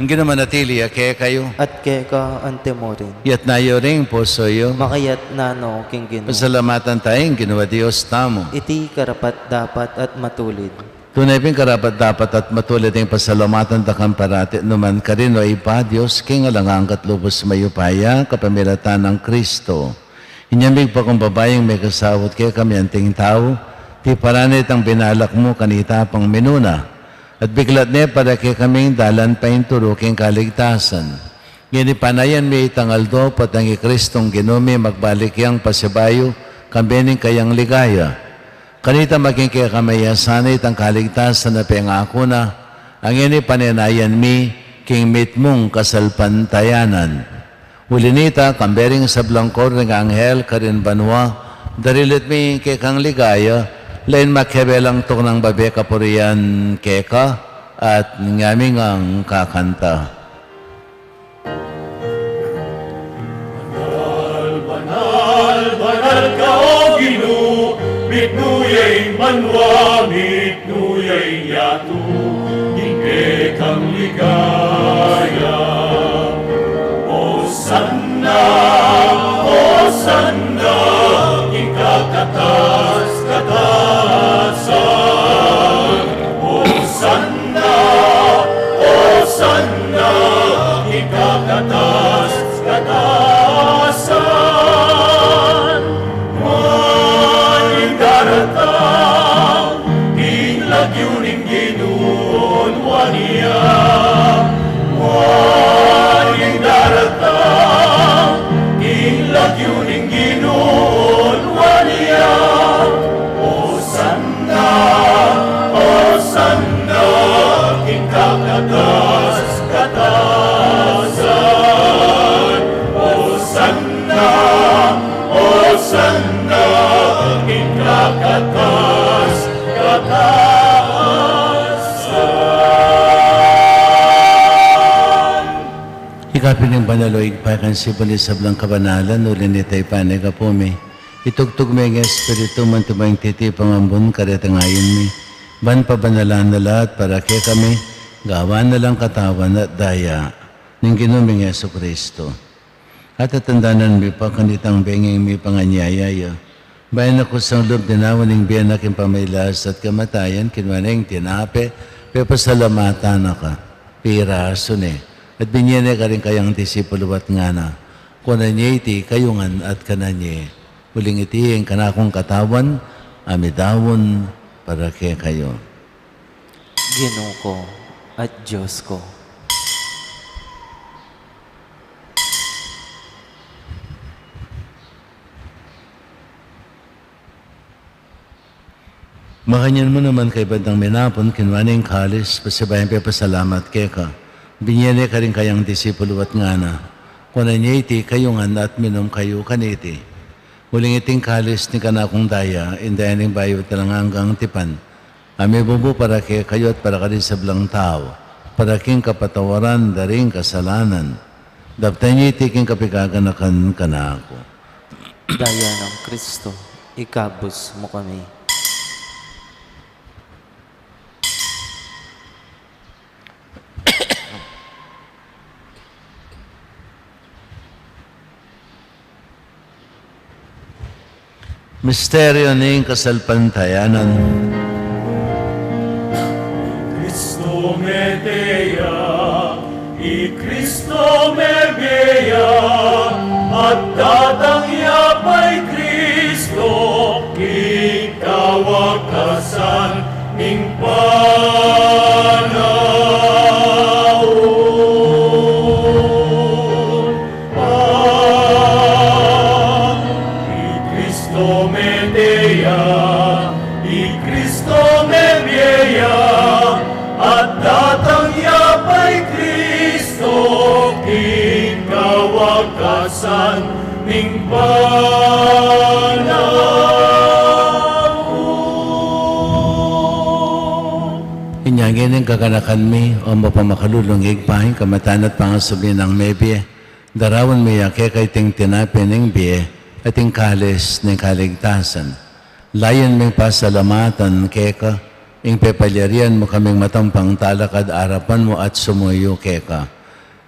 C: Ang ginamanatili, kaya kayo,
A: At kay ka antemorin,
C: yat na ring pusoyo,
A: makayat nano king Ginoo.
C: pasalamatan tayong ginawa Diyos tamo.
A: Iti karapat dapat at matulid.
C: Tunay ping karapat dapat at matulad ng pasalamatan takang parati numan karino ay pa Diyos king alangang katlubos mayupaya kapamilatan ng Kristo. Inyamig pa kung babayang may kasawot kaya kami anting tao, ti paranit ang binalak mo kanita pang minuna. At biglat ne para kay kaming dalan pa turuking kaligtasan. Ginipanayan may itangaldo patangi Kristong Ginome magbalik yang pasibayo kambening kayang ligaya. Kanita maging kaya kamayasanit ang kaligtasan na pengako na ang ini paninayan mi king mit mong kasalpantayanan. Ulinita kambering sa blangkor ng anghel karin banwa darilit mi kay kang ligaya lain makebelang tok ng babe kapurian keka at ngaming ang kakanta.
B: Banal ka o Ginoo, mitnuyay manwa, mitnuyay yatu, hindi kang ligaya. Hosanna, Hosanna, ikakatas-katasan. Hosanna, Hosanna, ikakatas-katasan. Maning daratang, inlagyuning Ginoon waniya. Maning daratang, inlagyuning Ginoon
C: ng banaloig pa kan si Balisablang kabanalan, ulin itay panay ka po mi. Itugtog may ng Espiritu man tumayong titi pangambun karetangayon mi. Ban pa banalan na lahat para kaya kami, gawa na lang katawan at daya ng ginuming Yeso Kristo. At atandanan mi pa kanitang bengeng mi panganyayaya. Bayan ako sa loob dinawan ng biyan aking pamaylas at kamatayan, kinwaneng tinape, pepasalamatan na ka, piraso ni. At binyene ka rin kayang disipulo at nga na, kunanye iti kayungan at kananye. Muling iti ang kanakong katawan, amidawon para kay kayo.
A: Ginoo ko at Diyos ko.
C: Makanyan mo naman kay bandang minapon, kinwaning kalis, pasibayan pa pasalamat kay ka. Binyene ka rin kayang disipulo at nga na, kunanye iti kayungan at minom kayo kaniti. Muling iting kalis ni kanakong daya, indayan ng bayo talang hanggang tipan. Ami bubu para kay kayo at para ka rin sa blang tao, para king kapatawaran, daring kasalanan. Daptan niyo iti king kapikaganakan ka na ako.
A: Daya ng Kristo, ikabos mo kami.
C: Misteryo ng kasalpantayanan.
B: Cristo me dea, i Cristo me bea, at dadangya pa'y Cristo, ikawakasan ning panahon. I Cristo me dea, i Cristo me bea, at datangya pa'y Kristo, ikawakasan ning panahon.
C: Inyagin ang kakanakan mi, o mapamakadulong igpahin, kamatan at pangasabi ng mebye. Darawan mi yake kay ting tinapin ng biye, at ting kalis ng kaligtasan. Layan mi pasalamatan keka, ing pepalyarian mo kaming matampang talakad arapan mo at sumuyo keka.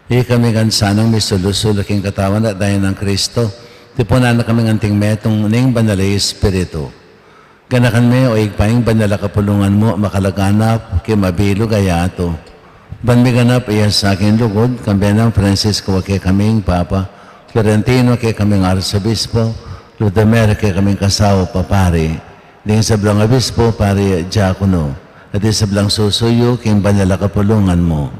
C: Di kami gansanang may sulusulaking katawan at dayan ng Kristo, tipunan na kaming anting metong ning banalay Espiritu. Ganakan mi o igpaing banala kapulungan mo makalaganap kay mabilo gayato. Banmi ganap iya sa akin lugod, kambiyan ng Francisco kay kaming Papa, Florentino kay kaming Arsobispo, Ludamer kay kaming kasawa papari, din sa blang Obispo, pari Diakono, at din sa blang susuyo king banala kapulungan mo.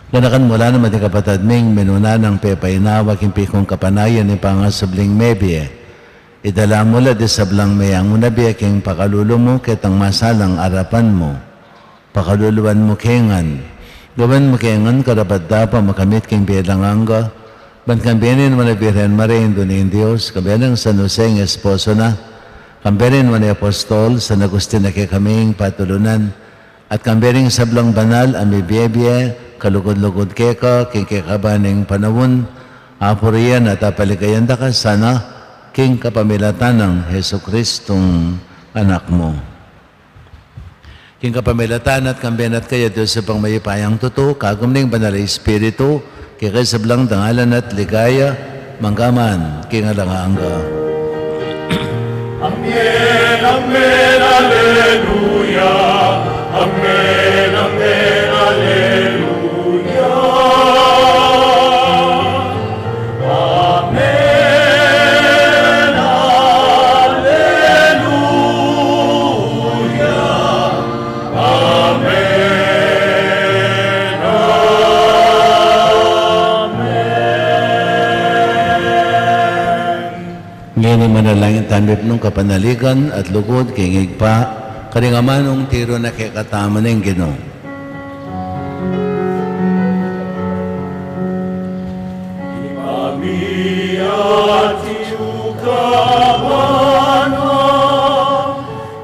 C: Ganakan mula naman di kapatad ming minuna ng pepainawa king pikong kapanayan ni pangasabling mebye. Idala mula di sa blang mayang unabi king pakalulo mo kitang masalang arapan mo. Pakaluluan mo kengan. Gawan mo kengan karapat dapa makamit king bielanganga. Ban kambinin mo na Birhen Maria Dunin Diyos, kabilang San Jose ng esposo na. Kambirin mo na Apostol, San Agustin na kay kaming patulunan. At kambiring sablang banal, amibiyebye, kalugod-lugod keka, king kekabaning panawon, apuriyan at apaligayan da ka sana, king kapamilatan ng Heso Kristong anak mo. King kapamilatan at kambiyan at kaya Diyos sa pangmayipayang totoo, kagumning banal Espiritu, kaya sa blang dangalan at ligaya, manggaman, king alanganga.
B: Amen, amen, alleluia. Amen, amen, alleluia. Amen, alleluia. Amen, amen.
C: Ngayon manalangin tanwip nung kapanaligan at lugod kay ngigpa, karingamanong tiro na kay katama ng Ginoo.
B: Kami at iukamana,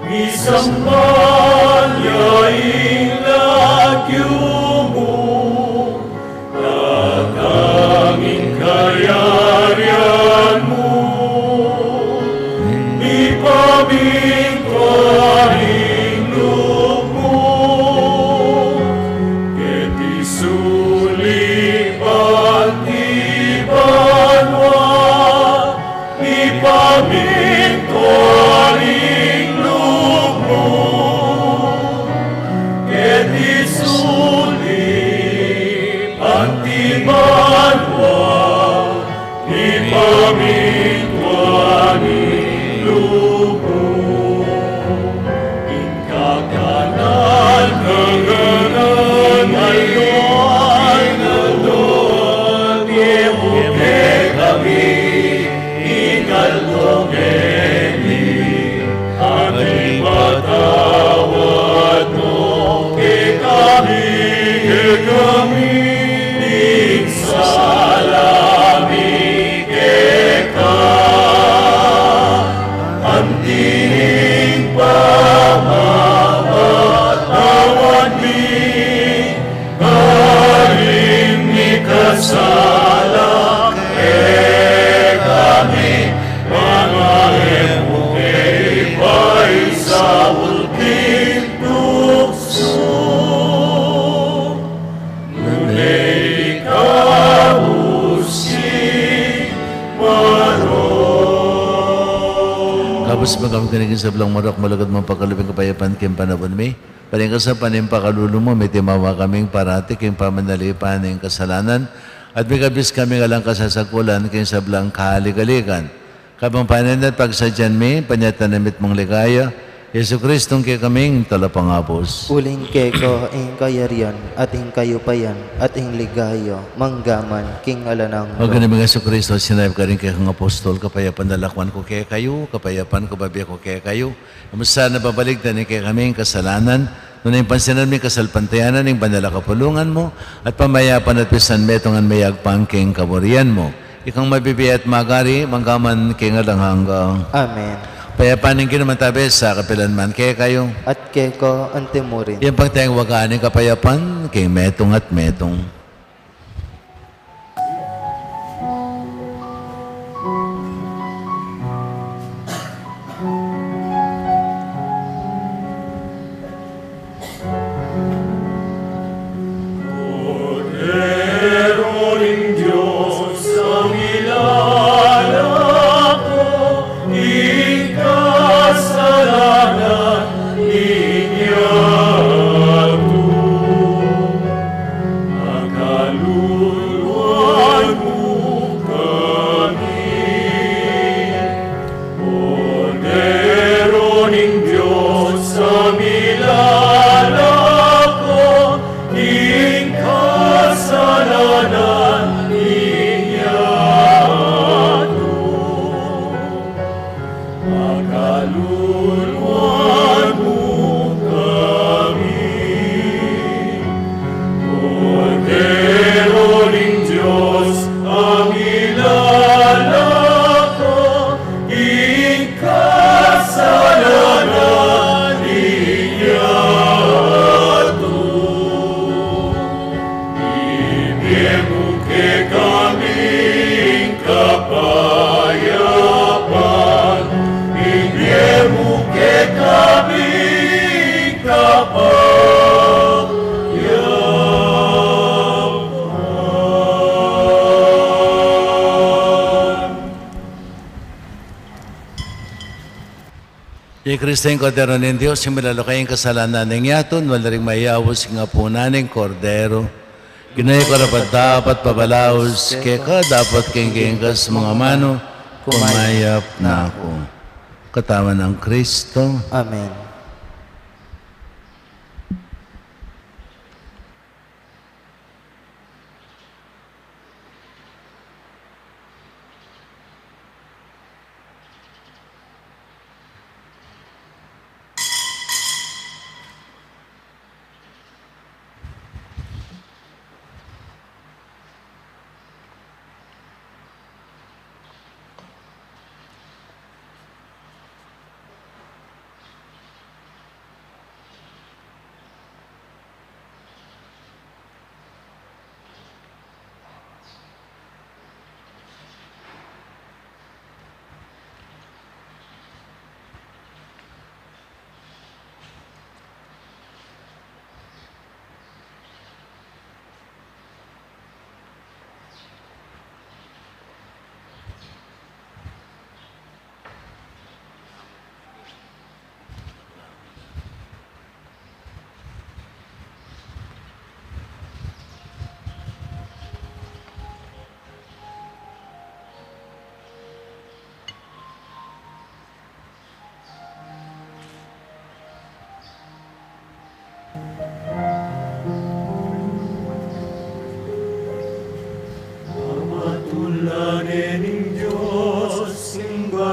B: isambanya ilagyo mo, na kaming aming tuwangin lubong. Ingkakanan kaganan ngayon na doon, imuke kami, ikaltongeni, aming patawad mo, kami, salami keka, anting pamamatawad mi, galing mi kasala kami, mga emuke ipay sa ulking tukso.
C: Kapos magkamaganigin sa belang marak, malagad mong pagkalubing kapayapaan kayong panabon mi. Paling ka sa panimpakalulo mo, may timawa kaming parati kayong pamanalipan ng kasalanan. At may kabis kami nga lang kasasakulan kayong sa belang kahaligalikan. Kapang panin at pagsadyan mi, panyatanamit mong ligaya, Yesu Kristong kay kaming talapangapos.
A: Uling keko ing kayarian at ing kayupayan at ing ligayo manggaman king alanang
C: O ganun mga Yesu Kristo, sinabi ka rin kay kang apostol, kapayapan dalakwan ko kay kayo, kapayapan ko babiya ko kay kayo. Kamusta na babaligtan ni kay kaming kasalanan, nung yung pansinan mi kasalpantayanan ng bandala kapulungan mo, at pamayapan at pisan metongan mayagpang king kaburian mo. Ikang mabibiyat magari, manggaman king alanghanggang.
A: Amen.
C: Payapanin kinamatabi sa kapilanman kaya kayo.
A: At keko antimurin.
C: Yan pang tayong waganing kapayapan kay metong at metong.
B: Cordero ng Diyos, ang ilalak mo, ikasalanan ninyatu. Ang kaluluwan mo kami. Cordero ng Diyos, ang ilalak mo, kasalanan ninyatu. Makaluluan mo kami. Cordero ng Diyos, ang ilalak ko, ikasalanan ninyatu. Ibimuke kaming kapayapan, ibimuke kaming kapayapan.
C: Di Kristo yung Cordero ng Diyos, yung milalakay yung kasalanan ng yaton, wala rin mayawos yung apunan ng Cordero. Ginay ko rapat dapat pabalaos, kaya ka dapat kengkengas mga mano, kumayap na ako. Katawan ng Kristo.
A: Amen.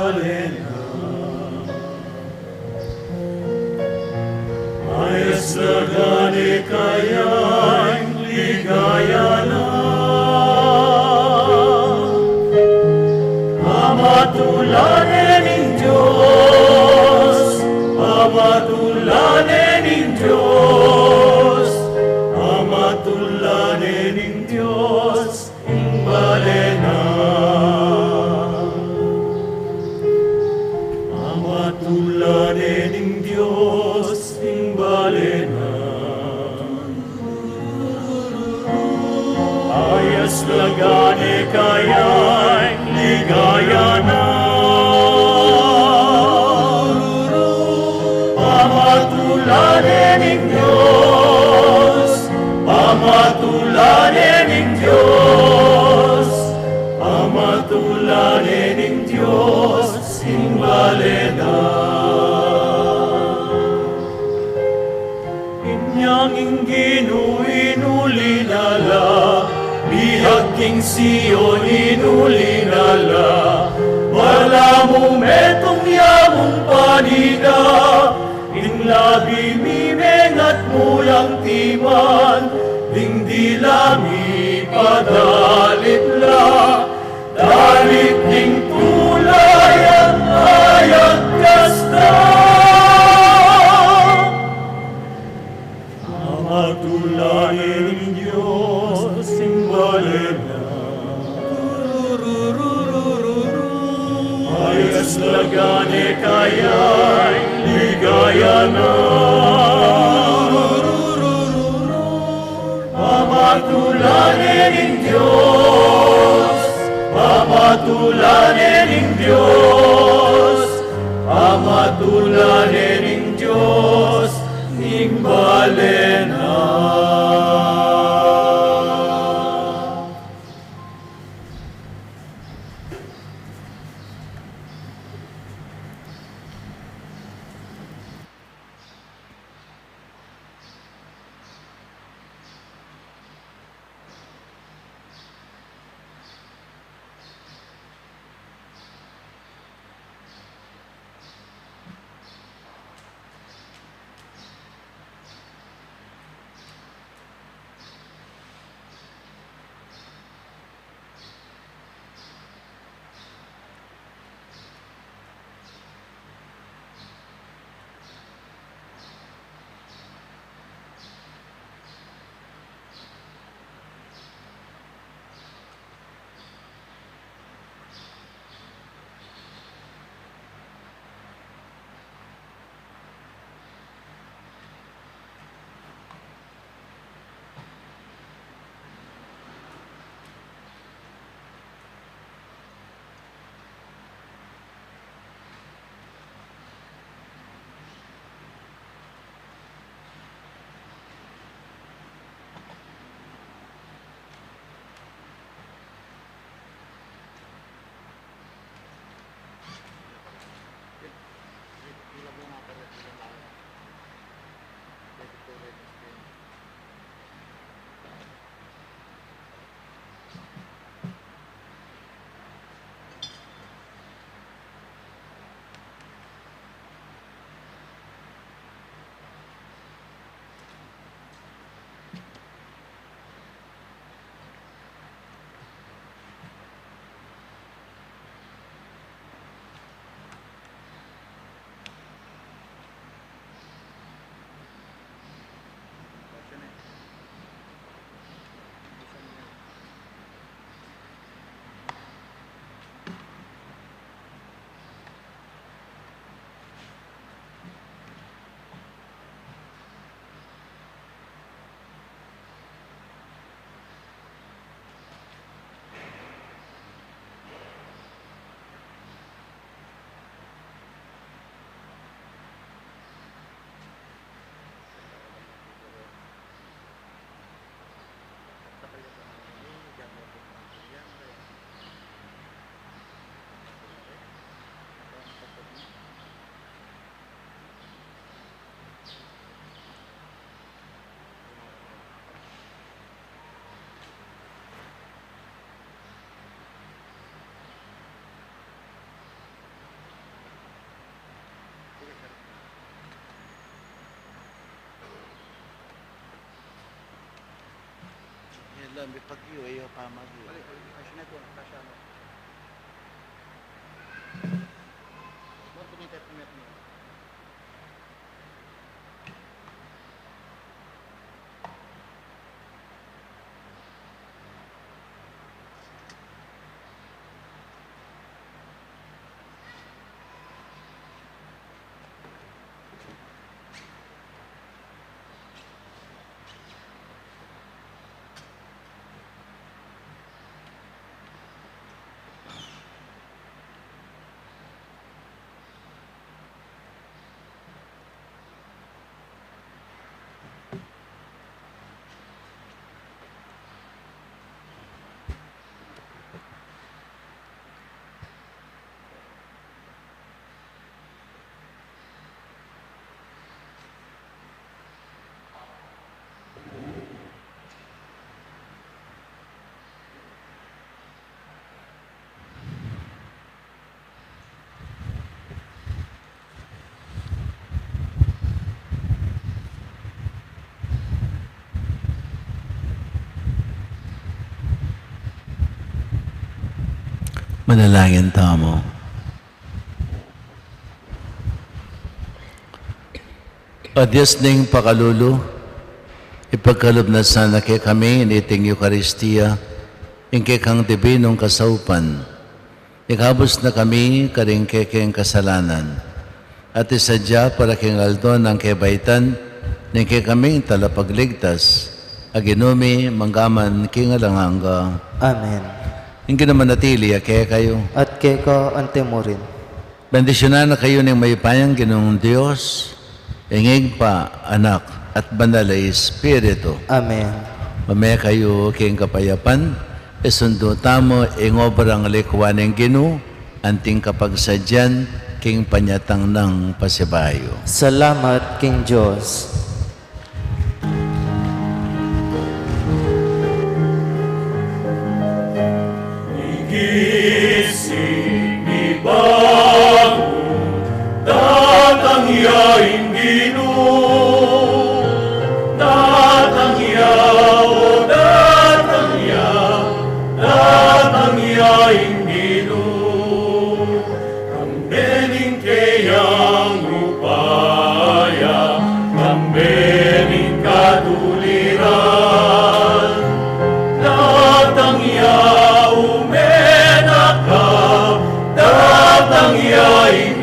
B: balena. Ayos na gani kaya'y ligaya na. Amatulanin ng Diyos, amatulanin ng Diyos, amatulanin ng Diyos, ang balena. Amatulanin ng Diyos, ang balena. Ayos na gani kaya'y ligaya na. Pamatulanin ng Diyos, pamatulanin ng Diyos, pamatulanin ng Diyos, simbalena. Inyang inginu inulinala, bihag king Sion inulinala, wala mo metong yamong panida, in labi mimeng at mulang timan, ding dilami padalit la, dalit ning tulay ang ayag kasta. Amatulanin ng Diyos, simbalena. Ayos na gani kaya'y ligaya na. Pamatulanin ng Diyos, pamatulanin ng Diyos, pamatulanin ng Diyos, imbalena.
C: Lambi pagyo ayo pamagyo. Manalangin tamo. O Diyos ning pakalulu, ipagkalob na sana kay kami initing Eucharistia, ingke kang dibinong kasaupan. Ikabos na kami karing kekeng kasalanan. At isadya para king aldon ang kebaitan, ningke kami talapagligtas, aginumi manggaman king alanganga.
A: Amen.
C: Hindi naman natili, kaya kayo.
A: At kay ka antemorin.
C: Bendisyonan na kayo ng may payang Ginoong Diyos, ingig pa, anak, at banal na Espiritu.
A: Amen.
C: Mamaya kayo king kapayapan, isundo tamo ingobrang likwan ng Ginoo, anting kapagsadyan, king panyatang ng pasibayo.
A: Salamat, King Diyos.
B: Gising ibago, tatangyain Ginoo, tatangya o tatangyain Ginoo, kambening kayang upaya, kambening kaduliran, tatangya umena ka, tatangyain